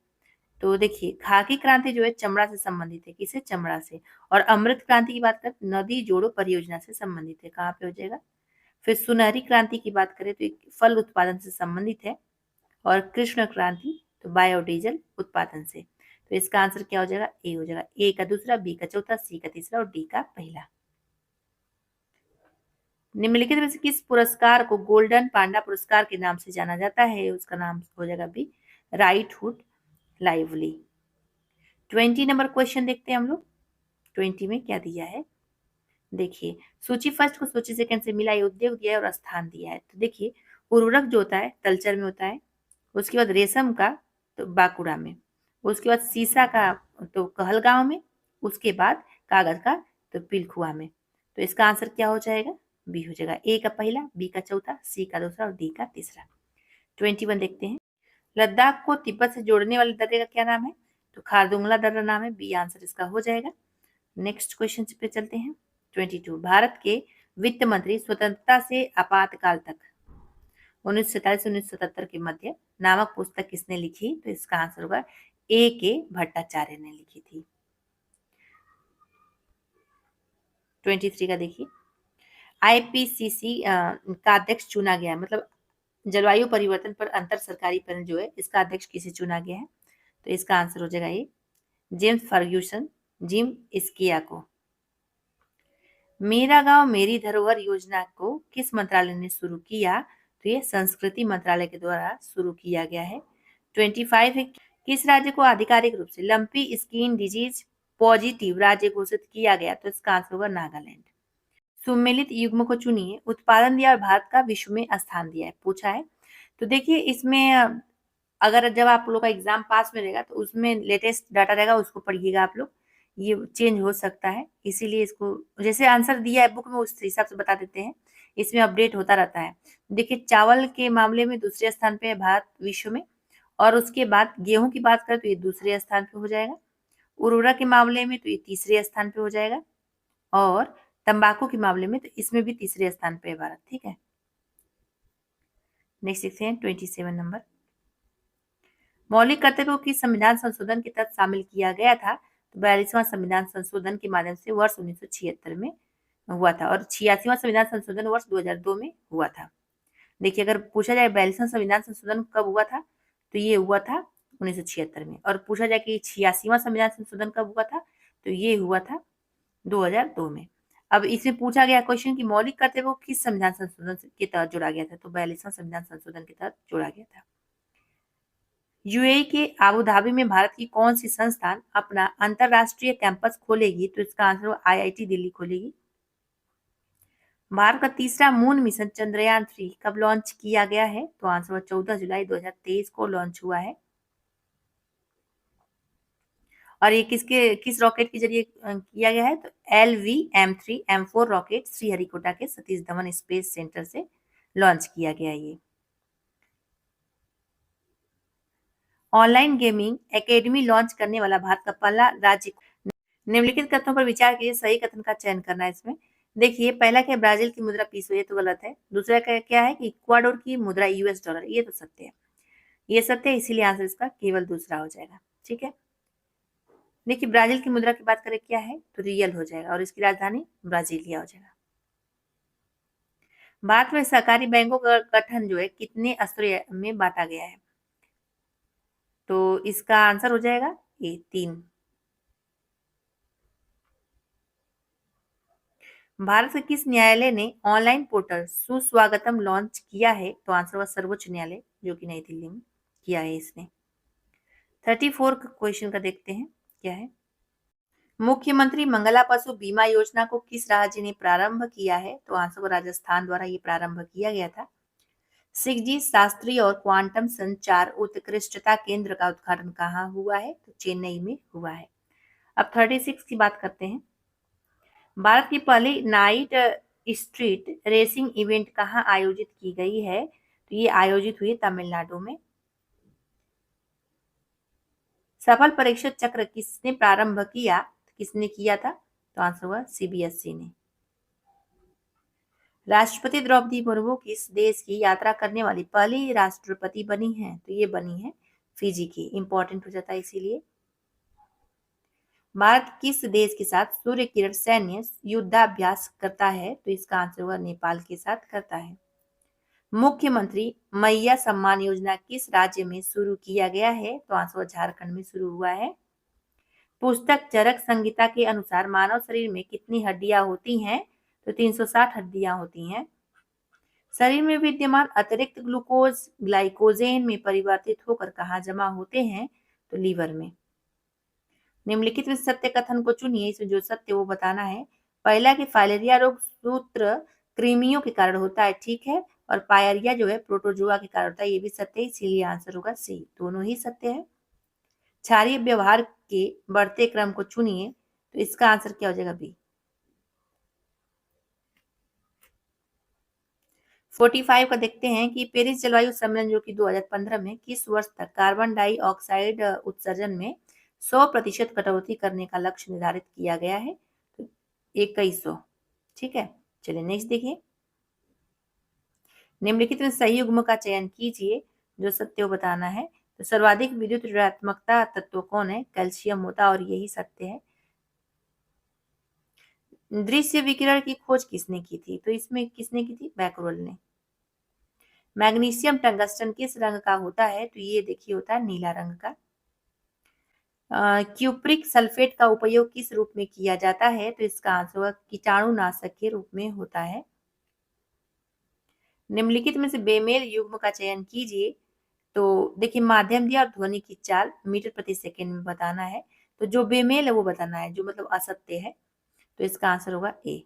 तो देखिए खाकी क्रांति जो है चमड़ा से संबंधित है, किसे, चमड़ा से। और अमृत क्रांति की बात करें नदी जोड़ो परियोजना से संबंधित है, कहाँ पे हो जाएगा। फिर सुनहरी क्रांति की बात करें तो एक फल उत्पादन से संबंधित है, और कृष्ण क्रांति तो बायोडीजल उत्पादन से। तो इसका आंसर क्या हो जाएगा, ए हो जाएगा। ए का दूसरा, बी का चौथा, सी का तीसरा और डी का पहला। निम्नलिखित में से किस पुरस्कार को गोल्डन पांडा पुरस्कार के नाम से जाना जाता है, उसका नाम हो जाएगा बी, राइटहुड लाइवली। 20 नंबर क्वेश्चन देखते हैं हम लोग। 20 में क्या दिया है, देखिए सूची फर्स्ट को सूची सेकंड से मिलाई, उद्योग दिया है और स्थान दिया है। तो देखिए उर्वरक जो होता है तलचर में होता है, उसके बाद रेशम का तो बांकुड़ा में, उसके बाद सीसा का तो कहलगांव में, उसके बाद कागज का तो पिलखुआ में। तो इसका आंसर क्या हो जाएगा, बी हो जाएगा। ए का पहला, बी का चौथा, सी का दूसरा और डी का तीसरा। 21 देखते हैं। लद्दाख को तिब्बत से जोड़ने वाले दर्रे का क्या नाम है, तो खारदुंगला दर्रा नाम है, बी आंसर इसका हो जाएगा। नेक्स्ट क्वेश्चन पे चलते हैं। 22 भारत के वित्त मंत्री स्वतंत्रता से आपातकाल तक 1947 से 1977 के मध्य नामक पुस्तक किसने लिखी, तो इसका आंसर होगा ए के भट्टाचार्य ने लिखी थी। 23 का देखिए, आईपीसीसी का अध्यक्ष चुना गया है, मतलब जलवायु परिवर्तन पर अंतर सरकारी पैनल जो है इसका अध्यक्ष किसे चुना गया है, तो इसका आंसर हो जाएगा ये जेम्स फर्ग्यूसन, जिम स्किया को। मेरा गांव मेरी धरोहर योजना को किस मंत्रालय ने शुरू किया, तो ये संस्कृति मंत्रालय के द्वारा शुरू किया गया है। 25 है किस राज्य को आधिकारिक रूप से लंपी स्किन डिजीज पॉजिटिव राज्य घोषित किया गया? तो इसका आंसर होगा नागालैंड। सुमेलित युग्म को चुनिए। उत्पादन दिया और भारत का विश्व में स्थान दिया है, पूछा है। तो देखिए इसमें अगर जब आप लोग का एग्जाम पास में रहेगा तो उसमें लेटेस्ट डाटा रहेगा, उसको पढ़िएगा आप लोग। ये चेंज हो सकता है, इसीलिए इसको जैसे आंसर दिया है बुक में उस हिसाब से बता देते हैं। इसमें अपडेट होता रहता है। देखिए चावल के मामले में दूसरे स्थान पे है भारत विश्व में, और उसके बाद गेहूं की बात करें तो ये दूसरे स्थान पे हो जाएगा। उर्वरक के मामले में तो ये तीसरे स्थान पे हो जाएगा, और तंबाकू के मामले में तो इसमें भी तीसरे स्थान पे है भारत। ठीक है, नेक्स्ट देखते हैं 27 नंबर। मौलिक कर्तव्यों की संविधान संशोधन के तहत शामिल किया गया था। तो 42वां संविधान संशोधन के माध्यम से वर्ष 1976 में हुआ था, और 86वां संविधान संशोधन वर्ष 2002 में हुआ था। देखिए अगर पूछा जाए 42वां संविधान संशोधन कब हुआ था, तो ये हुआ था 1976 में, और पूछा जाए कि 86वां संविधान संशोधन कब हुआ था, तो ये हुआ था 2002 में। अब इसमें पूछा गया क्वेश्चन कि मौलिक कर्तव्यों को किस संविधान संशोधन के तहत जोड़ा गया था? तो 42वां संविधान संशोधन के तहत जोड़ा गया था। यूएई के आबू धाबी में भारत की कौन सी संस्थान अपना अंतरराष्ट्रीय कैंपस खोलेगी? तो इसका आंसर आईआईटी दिल्ली खोलेगी। भारत का तीसरा मून मिशन चंद्रयान-3 कब लॉन्च किया गया है? तो आंसर 14 जुलाई 2023 को लॉन्च हुआ है। और ये किस रॉकेट के जरिए किया गया है? तो LVM-3M4 रॉकेट श्रीहरिकोटा के सतीश धवन स्पेस सेंटर से लॉन्च किया गया है ये। ऑनलाइन गेमिंग एकेडमी लॉन्च करने वाला भारत का पहला राज्य। निम्नलिखित कथनों पर विचार कीजिए, सही कथन का चयन करना है इसमें। देखिए पहला क्या, ब्राजील की मुद्रा पीसो, ये तो गलत है। दूसरा क्या है कि इक्वाडोर की मुद्रा यूएस डॉलर, ये तो सत्य है। ये सत्य है, इसीलिए आंसर इसका केवल दूसरा हो जाएगा। ठीक है, देखिए ब्राजील की मुद्रा की बात करें क्या है, तो रियल हो जाएगा, और इसकी राजधानी ब्राजीलिया हो जाएगा। भारत में सहकारी बैंकों का गठन जो है कितने स्तरों में बांटा गया है? तो इसका आंसर हो जाएगा ये 3। भारत के किस न्यायालय ने ऑनलाइन पोर्टल सुस्वागतम लॉन्च किया है? तो आंसर होगा सर्वोच्च न्यायालय, जो कि नई दिल्ली में किया है इसने। 34 क्वेश्चन का देखते हैं क्या है। मुख्यमंत्री मंगला पशु बीमा योजना को किस राज्य ने प्रारंभ किया है? तो आंसर को राजस्थान द्वारा ये प्रारंभ किया गया था। 6G शास्त्रीय और क्वांटम संचार उत्कृष्टता केंद्र का उद्घाटन कहाँ हुआ है? तो चेन्नई में हुआ है। अब 36 की बात करते हैं। भारत की पहली नाइट स्ट्रीट रेसिंग इवेंट कहाँ आयोजित की गई है? तो ये आयोजित हुई तमिलनाडु में। सफल परीक्षा चक्र किसने प्रारंभ किया? किसने किया था? तो आंसर हुआ सीबीएसई ने। राष्ट्रपति द्रौपदी मुर्मू किस देश की यात्रा करने वाली पहली राष्ट्रपति बनी है? तो ये बनी है फिजी की। इंपॉर्टेंट हो जाता है इसीलिए। भारत किस देश के साथ सूर्य किरण सैन्य युद्धाभ्यास करता है? तो इसका आंसर होगा नेपाल के साथ करता है। मुख्यमंत्री मैया सम्मान योजना किस राज्य में शुरू किया गया है? तो आंसर झारखंड में शुरू हुआ है। पुस्तक चरक संहिता के अनुसार मानव शरीर में कितनी हड्डियां होती हैं? तो 360 हड्डियां होती हैं। शरीर में विद्यमान अतिरिक्त ग्लूकोज ग्लाइकोजेन में परिवर्तित होकर कहाँ जमा होते हैं? तो लीवर में। निम्नलिखित में सत्य कथन को चुनिए, इसमें जो सत्य वो बताना है। पहला कि फाइलेरिया रोग सूत्र कृमियों के कारण होता है, ठीक है, और पायरिया जो है प्रोटोजोआ के कारण होता है, ये भी सत्य है, इसीलिए आंसर होगा सी, दोनों ही सत्य है। क्षारीय व्यवहार के बढ़ते क्रम को चुनिए, तो इसका आंसर क्या हो जाएगा? बी। 45 का देखते हैं कि पेरिस जलवायु सम्मेलन जो कि 2015 में किस वर्ष तक कार्बन डाइऑक्साइड उत्सर्जन में 100% कटौती करने का लक्ष्य निर्धारित किया गया है? तो 2100। ठीक है, चलिए नेक्स्ट देखिए। निम्नलिखित में सही युग्म का चयन कीजिए, जो सत्य वो बताना है। तो सर्वाधिक विद्युत ऋणात्मकता तत्व कौन है? कैल्शियम होता है, और यही सत्य है। दृश्य विकिरण की खोज किसने की थी? तो इसमें किसने की थी? बैकरोल ने। मैग्नीशियम टंगस्टन किस रंग का होता है? तो ये देखिए होता है नीला रंग का। क्यूप्रिक सल्फेट का उपयोग किस रूप में किया जाता है? तो इसका आंसर होगा कीटाणुनाशक के रूप में होता है। निम्नलिखित में से बेमेल युग्म का चयन कीजिए, तो देखिए माध्यम दिया और ध्वनि की चाल मीटर प्रति सेकंड में बताना है। तो जो बेमेल है वो बताना है, जो मतलब असत्य है। तो इसका आंसर होगा ए।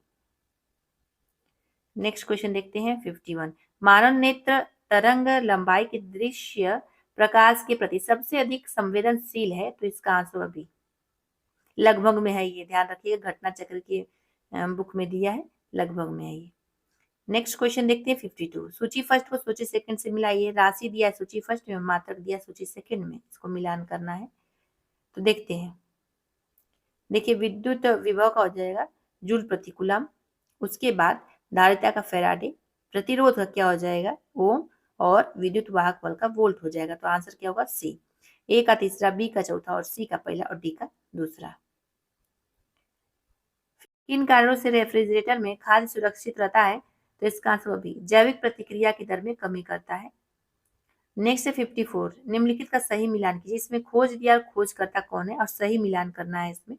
नेक्स्ट क्वेश्चन देखते हैं 51। मानव नेत्र तरंग लंबाई के दृश्य प्रकाश के प्रति सबसे अधिक संवेदनशील है। तो इसका आंसर होगा बी। लगभग में है ये, ध्यान रखिएगा, घटना चक्र की बुक में दिया है, लगभग में है ये। नेक्स्ट क्वेश्चन देखते हैं 52। सूची फर्स्ट को सूची सेकंड से मिलाइए। राशि दिया है सूची फर्स्ट में, मात्रक दिया सूची सेकंड में, इसको मिलान करना है। तो देखते हैं। देखिए विद्युत विभव का हो जाएगा जूल प्रति कूलम, उसके बाद धारिता का फैराडे, प्रतिरोध का क्या हो जाएगा ओम, और विद्युत वाहक बल का वोल्ट हो जाएगा। तो आंसर क्या होगा सी। ए का तीसरा, बी का चौथा और सी का पहला और डी का दूसरा। किन कारणों से रेफ्रिजरेटर में खाद्य सुरक्षित रहता है। तो इसका आंसर भी जैविक प्रतिक्रिया की दर में कमी करता है। नेक्स्ट है 54। निम्नलिखित का सही मिलान कीजिए। इसमें खोज दिया और खोजकर्ता कौन है और सही मिलान करना है इसमें।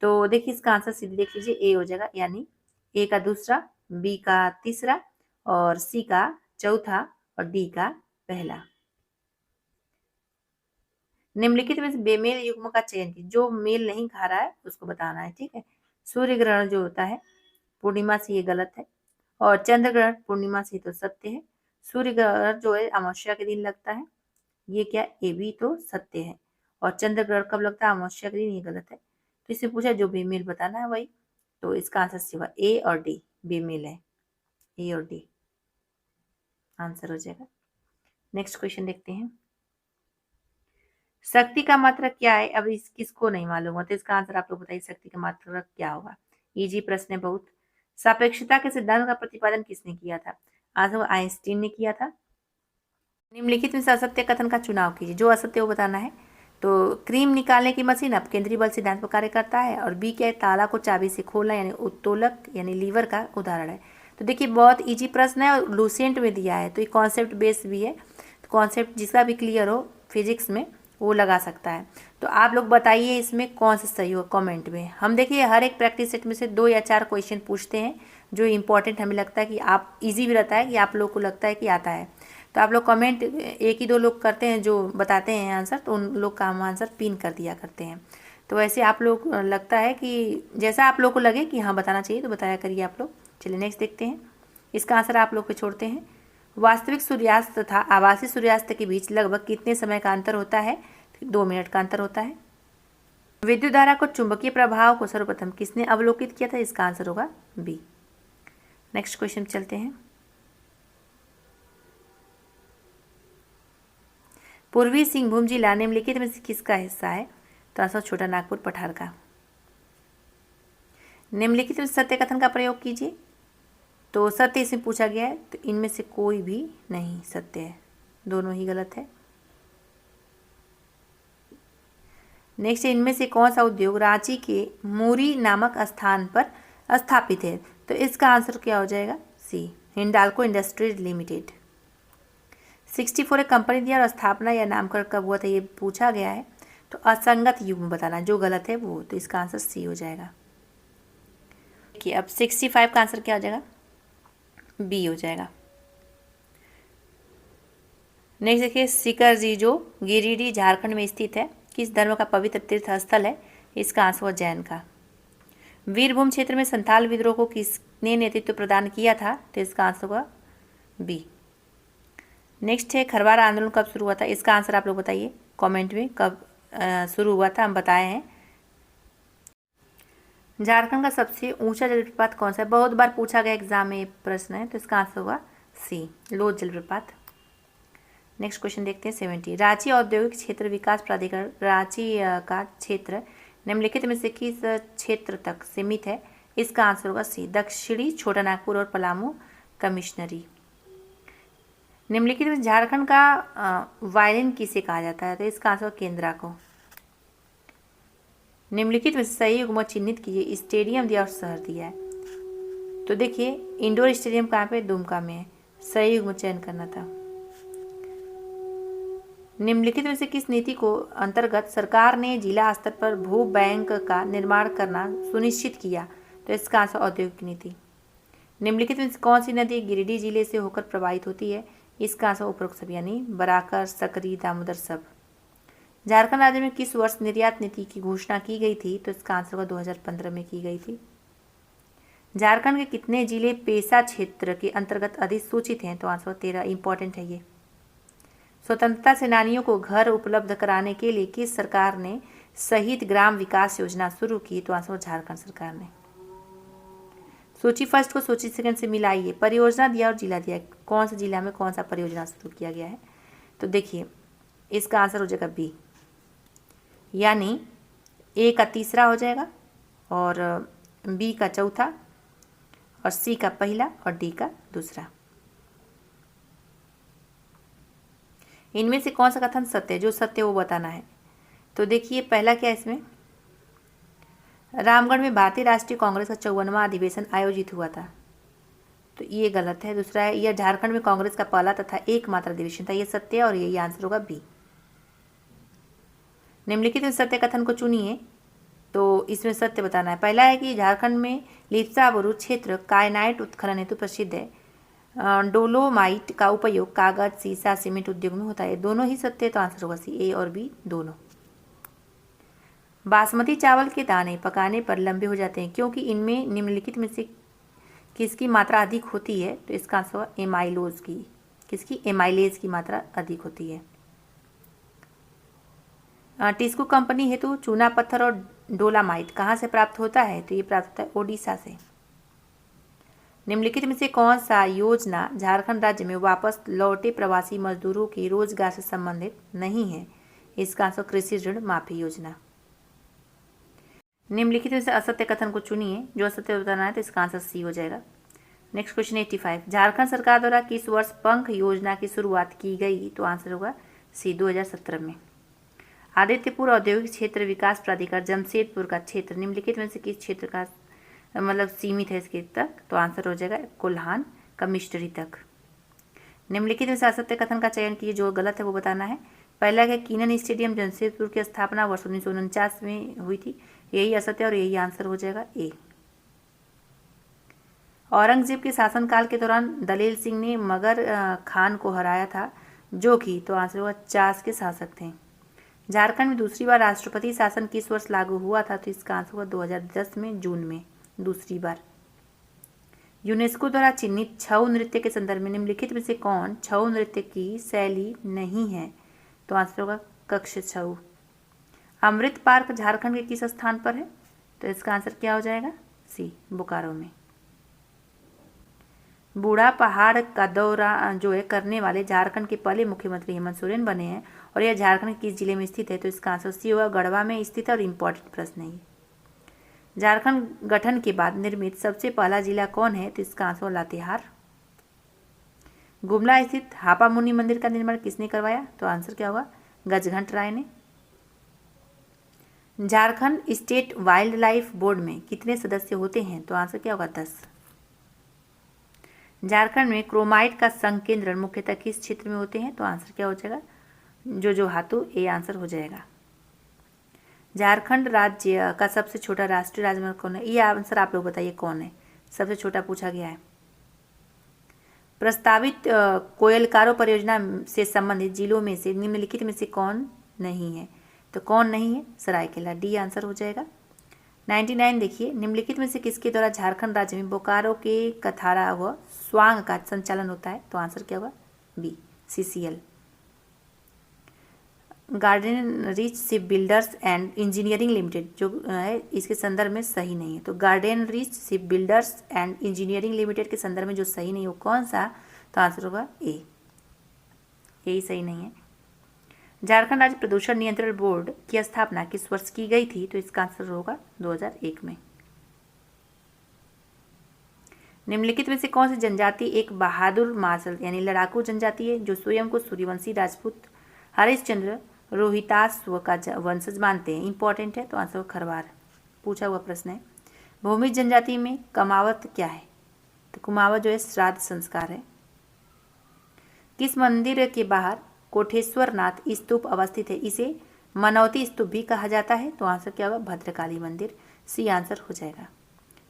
तो देखिए इसका आंसर सीधे देख लीजिए, ए हो जाएगा, यानी ए का दूसरा, बी का तीसरा और सी का चौथा और डी का पहला। निम्नलिखित में से बेमेल युग्म का चयन कीजिए। जो मेल नहीं खा रहा है उसको बताना है, ठीक है। सूर्य ग्रहण जो होता है पूर्णिमा से, ये गलत है। और चंद्र ग्रहण पूर्णिमा से तो सत्य है। सूर्य ग्रहण जो है अमावस्या के दिन लगता है, ये क्या, ए भी तो सत्य है। और चंद्र ग्रहण कब लगता है, अमावस्या के दिन, ये गलत है। तो इससे पूछा जो बेमेल बताना है वही। तो इसका आंसर होगा ए और डी, बेमेल है, ए और डी आंसर हो जाएगा। नेक्स्ट क्वेश्चन देखते हैं। शक्ति का मात्रक क्या है। अब इस किसको नहीं मालूम है, तो इसका आंसर आप लोग बताइए, शक्ति का मात्रक क्या होगा। इजी प्रश्न है बहुत। सापेक्षता के सिद्धांत का प्रतिपादन किसने किया था। आंसर आइंस्टीन ने किया था। निम्नलिखित में से असत्य कथन का चुनाव कीजिए। जो असत्य वो बताना है। तो क्रीम निकालने की मशीन अब केंद्रीय बल सिद्धांत पर कार्य करता है। और बी क्या है, ताला को चाबी से खोलना, यानी उत्तोलक यानी लीवर का उदाहरण है। तो देखिए बहुत इजी प्रश्न है और लूसेंट में दिया है, तो ये कॉन्सेप्ट बेस भी है। तो कॉन्सेप्ट जिसका भी क्लियर हो फिजिक्स में वो लगा सकता है। तो आप लोग बताइए इसमें कौन सा सही हो कमेंट में। हम देखिए हर एक प्रैक्टिस सेट में से 2 या 4 क्वेश्चन पूछते हैं जो इम्पोर्टेंट हमें लगता है कि आप इजी भी रहता है कि आप लोग को लगता है कि आता है। तो आप लोग कमेंट 1 ही 2 लोग करते हैं जो बताते हैं आंसर, तो उन लोग का हम आंसर पिन कर दिया करते हैं। तो वैसे आप लोग लगता है कि जैसा आप लोग को लगे कि हाँ बताना चाहिए तो बताया करिए आप लोग। चलिए नेक्स्ट देखते हैं। इसका आंसर आप लोग पे छोड़ते हैं। वास्तविक सूर्यास्त तथा आभासी सूर्यास्त के बीच लगभग कितने समय का अंतर होता है। 2 मिनट का अंतर होता है। विद्युत धारा को चुंबकीय प्रभाव को सर्वप्रथम किसने अवलोकित किया था। इसका आंसर होगा बी। नेक्स्ट क्वेश्चन चलते हैं। पूर्वी सिंहभूम जिला निम्नलिखित में से किसका हिस्सा है। तो आंसर छोटा नागपुर पठार का। निम्नलिखित में सत्य कथन का प्रयोग कीजिए। तो सत्य इसमें पूछा गया है, तो इनमें से कोई भी नहीं सत्य है, दोनों ही गलत है। नेक्स्ट, इनमें से कौन सा उद्योग रांची के मूरी नामक स्थान पर स्थापित है। तो इसका आंसर क्या हो जाएगा सी, हिंडाल्को इंडस्ट्रीज लिमिटेड। 64 एक कंपनी दिया और स्थापना या नामकरण कब हुआ था ये पूछा गया है। तो असंगत युग्म बताना, जो गलत है वो। तो इसका आंसर सी हो जाएगा। देखिए अब 65 का आंसर क्या हो जाएगा, बी हो जाएगा। नेक्स्ट देखिए, सिकर जी जो गिरिडीह झारखंड में स्थित है, किस धर्म का पवित्र तीर्थ स्थल है। इसका आंसर हुआ जैन का। वीरभूम क्षेत्र में संथाल विद्रोह को किसने नेतृत्व प्रदान किया था। तो इसका आंसर हुआ बी। नेक्स्ट है, खरवार आंदोलन कब शुरू हुआ था। इसका आंसर आप लोग बताइए कमेंट में, कब शुरू हुआ था, हम बताए हैं। झारखंड का सबसे ऊंचा जलप्रपात कौन सा है। बहुत बार पूछा गया एग्जाम में प्रश्न है, तो इसका आंसर होगा सी, लोध जलप्रपात। नेक्स्ट क्वेश्चन देखते हैं 70। रांची औद्योगिक क्षेत्र विकास प्राधिकरण रांची का क्षेत्र निम्नलिखित में से किस क्षेत्र तक सीमित है। इसका आंसर होगा सी, दक्षिणी छोटा नागपुर और पलामू कमिश्नरी। निम्नलिखित में झारखंड का वायलिन किसे कहा जाता है। तो इसका आंसर केंद्रा को। निम्नलिखित में से सही युग्म चिन्हित कीजिए। स्टेडियम दिया और शहर दिया है। तो देखिए इंडोर स्टेडियम कहाँ पे, दुमका में है, सही युग्म चयन करना था। निम्नलिखित में से किस नीति को अंतर्गत सरकार ने जिला स्तर पर भू बैंक का निर्माण करना सुनिश्चित किया। तो इसका आंसर औद्योगिक नीति। निम्नलिखित में कौन सी नदी गिरिडीह जिले से होकर प्रवाहित होती है। इसका आंसर उपरोक्त सब यानी बराकर, सकरी, दामोदर सब। झारखंड राज्य में किस वर्ष निर्यात नीति की घोषणा की गई थी? तो इसका आंसर होगा 2015 में की गई थी। झारखंड के कितने जिले पेशा क्षेत्र के अंतर्गत अधिसूचित हैं? तो आंसर 13। इंपॉर्टेंट है ये। स्वतंत्रता सेनानियों को घर उपलब्ध कराने के लिए किस सरकार ने शहीद ग्राम विकास योजना शुरू की? तो आंसर झारखंड सरकार ने। सूची फर्स्ट को सूची सेकंड से मिलाइए। परियोजना दिया और जिला दिया, कौन सा जिला में कौन सा परियोजना शुरू किया गया है? तो देखिए इसका आंसर हो जाएगा बी, यानी ए का तीसरा हो जाएगा और बी का चौथा और सी का पहला और डी का दूसरा। इनमें से कौन सा कथन सत्य है? जो सत्य वो बताना है। तो देखिए पहला क्या है इसमें, रामगढ़ में भारतीय राष्ट्रीय कांग्रेस का 54वां अधिवेशन आयोजित हुआ था, तो ये गलत है। दूसरा है, यह झारखंड में कांग्रेस का पहला तथा एकमात्र अधिवेशन था, ये सत्य है और यही आंसर होगा बी। निम्नलिखित सत्य कथन को चुनिए, तो इसमें सत्य बताना है। पहला है कि झारखंड में लिप्साबुरु क्षेत्र कायनाइट उत्खनन हेतु प्रसिद्ध है। डोलोमाइट का उपयोग कागज, सीसा, सीमेंट उद्योग में होता है। दोनों ही सत्य, तो आंसर होगा सी, ए और बी दोनों। बासमती चावल के दाने पकाने पर लंबे हो जाते हैं क्योंकि इनमें निम्नलिखित में से किसकी मात्रा अधिक होती है? तो इसका आंसर होगा एमाइलोज की। किसकी? एमाइलेज की मात्रा अधिक होती है। टिस्को कंपनी हेतु चूना पत्थर और डोलामाइट कहाँ से प्राप्त होता है? तो ये प्राप्त होता है ओडिशा से। निम्नलिखित में से कौन सा योजना झारखंड राज्य में वापस लौटे प्रवासी मजदूरों के रोजगार से संबंधित नहीं है? इसका आंसर कृषि ऋण माफी योजना। निम्नलिखित में से असत्य कथन को चुनिए, जो असत्य बताना है, तो इसका आंसर सी हो जाएगा। नेक्स्ट क्वेश्चन 85, झारखंड सरकार द्वारा किस वर्ष पंख योजना की शुरुआत की गई? तो आंसर होगा सी, 2017 में। आदित्यपुर औद्योगिक क्षेत्र विकास प्राधिकार जमशेदपुर का क्षेत्र निम्नलिखित में से किस क्षेत्र का मतलब सीमित है इसके तक? तो आंसर हो जाएगा कोल्हान कमिश्नरी तक। निम्नलिखित में से असत्य कथन का चयन कीजिए, जो गलत है वो बताना है। पहला है कीनन स्टेडियम जमशेदपुर की स्थापना वर्ष 1949 में हुई थी, यही असत्य और यही आंसर हो जाएगा ए। औरंगजेब के शासनकाल के दौरान दलेल सिंह ने मगर खान को हराया था, जो कि तो आंसर होगा चास के शासक थे। झारखंड में दूसरी बार राष्ट्रपति शासन किस वर्ष लागू हुआ था? तो इसका आंसर होगा 2010 में जून में दूसरी बार। यूनेस्को द्वारा चिन्हित छऊ नृत्य के संदर्भ में निम्नलिखित में से कौन छऊ नृत्य की शैली नहीं है? तो आंसर होगा कक्ष छऊ। अमृत पार्क झारखंड के किस स्थान पर है? तो इसका आंसर क्या हो जाएगा? सी, बोकारो में। बूढ़ा पहाड़ का दौरा जो है करने वाले झारखंड के पहले मुख्यमंत्री हेमंत सोरेन बने हैं और यह झारखंड के किस जिले में स्थित है? तो इसका आंसर सी होगा, गढ़वा में स्थित है और इम्पोर्टेंट प्रश्न है। झारखंड गठन के बाद निर्मित सबसे पहला जिला कौन है? तो इसका आंसर लातेहार। गुमला स्थित हापा मुनि मंदिर का निर्माण किसने करवाया? तो आंसर क्या होगा? गजघंट राय ने। Jharkhand state wild life board में कितने सदस्य होते हैं? तो आंसर क्या होगा? 10। झारखंड में क्रोमाइट का संकेंद्रण मुख्यतः किस क्षेत्र में होते हैं? तो आंसर क्या हो जाएगा? जो हाथू, ए आंसर हो जाएगा। झारखंड राज्य का सबसे छोटा राष्ट्रीय राजमार्ग कौन है? ये आंसर आप लोग बताइए कौन है सबसे छोटा पूछा गया है। प्रस्तावित कोयलकारो परियोजना से संबंधित जिलों में से निम्नलिखित में से कौन नहीं है? तो कौन नहीं है? सरायकेला, डी आंसर हो जाएगा। 99 देखिए, निम्नलिखित में से किसके द्वारा झारखंड राज्य में बोकारो के कथारा व स्वांग का संचालन होता है? तो आंसर क्या होगा? B, CCL। Garden Reach Ship Builders and Engineering Limited जो है इसके संदर्भ में सही नहीं है, तो Garden Reach Ship Builders and Engineering Limited के संदर्भ में जो सही नहीं है वो कौन सा? तो आंसर होगा ए, यही सही नहीं है। झारखंड राज्य प्रदूषण नियंत्रण बोर्ड की स्थापना किस वर्ष की गई थी? तो इसका आंसर होगा 2001 में। निम्नलिखित में से कौन सी जनजाति एक बहादुर मार्शल यानी लड़ाकू जनजाति है जो स्वयं को सूर्यवंशी राजपूत हरिश्चंद्र रोहिताश्व का वंशज मानते हैं? इंपॉर्टेंट है, तो आंसर खरवार, पूछा हुआ प्रश्न है। भूमिज जनजाति में कमावत क्या है? तो कुमावत जो है श्राद्ध संस्कार है। किस मंदिर के बाहर कोठेश्वर नाथ स्तूप अवस्थित है? इसे मनौती स्तूप भी कहा जाता है, तो आंसर क्या होगा? भद्रकाली मंदिर, सी आंसर हो जाएगा।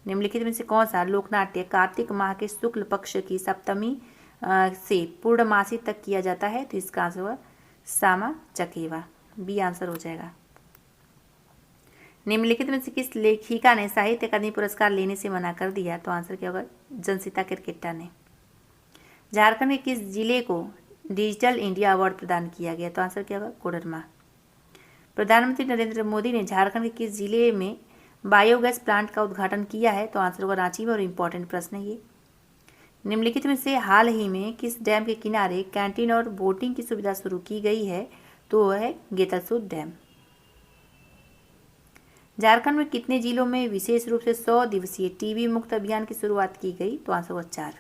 निम्नलिखित में से कौन सा लोकनाट्य कार्तिक माह के शुक्ल पक्ष की सप्तमी से पूर्णमासी तक किया जाता है, तो इसका आंसर होगा सामा चकेवा, बी आंसर हो जाएगा। निम्नलिखित में से किस लेखिका ने साहित्य अकादमी पुरस्कार लेने से मना कर दिया, तो आंसर क्या होगा जनसिता केरकेट्टा ने। झारखंड के किस जिले को डिजिटल इंडिया अवार्ड प्रदान किया गया, तो आंसर क्या होगा कोडरमा। प्रधानमंत्री नरेंद्र मोदी ने झारखंड के किस जिले में बायोगैस प्लांट का उद्घाटन किया है, तो आंसर होगा रांची में, और इम्पोर्टेंट प्रश्न है ये। निम्नलिखित में से हाल ही में किस डैम के किनारे कैंटीन और बोटिंग की सुविधा शुरू की गई है, तो वह है गेतलसूद डैम। झारखंड में कितने जिलों में विशेष रूप से 100 दिवसीय टीबी मुक्त अभियान की शुरुआत की गई, तो आंसर होगा 4।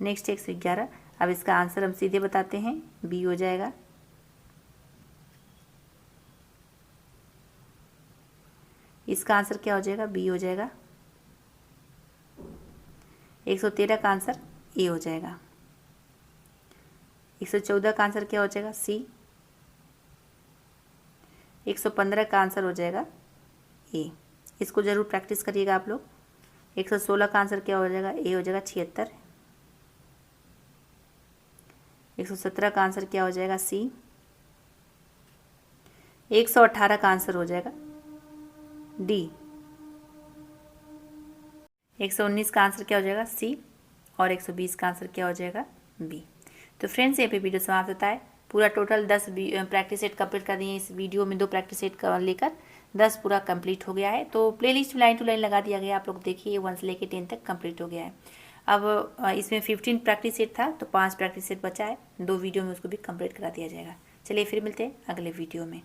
नेक्स्ट 111। अब इसका आंसर हम सीधे बताते हैं, बी हो जाएगा। इसका आंसर क्या हो जाएगा, बी हो जाएगा। 113 का आंसर ए हो जाएगा। 114 का आंसर क्या हो जाएगा, सी। 115 का आंसर हो जाएगा ए। इसको जरूर प्रैक्टिस करिएगा आप लोग। 116 का आंसर क्या हो जाएगा, ए हो जाएगा 76। 117 का आंसर क्या हो जाएगा, सी। 118 का आंसर हो जाएगा डी। 119 का आंसर क्या हो जाएगा, सी। और 120 का आंसर क्या हो जाएगा, बी। तो फ्रेंड्स, यहाँ पे वीडियो समाप्त होता है। पूरा टोटल 10 प्रैक्टिस सेट कंप्लीट कर दिए। इस वीडियो में 2 प्रैक्टिस सेट लेकर 10 पूरा कंप्लीट हो गया है। तो प्लेलिस्ट लाइन टू लाइन लगा दिया गया, आप लोग देखिए 1 से लेकर 10 तक कंप्लीट हो गया है। अब इसमें 15 प्रैक्टिस सेट था, तो 5 प्रैक्टिस सेट बचा है। 2 वीडियो में उसको भी कंप्लीट करा दिया जाएगा। चलिए फिर मिलते हैं अगले वीडियो में।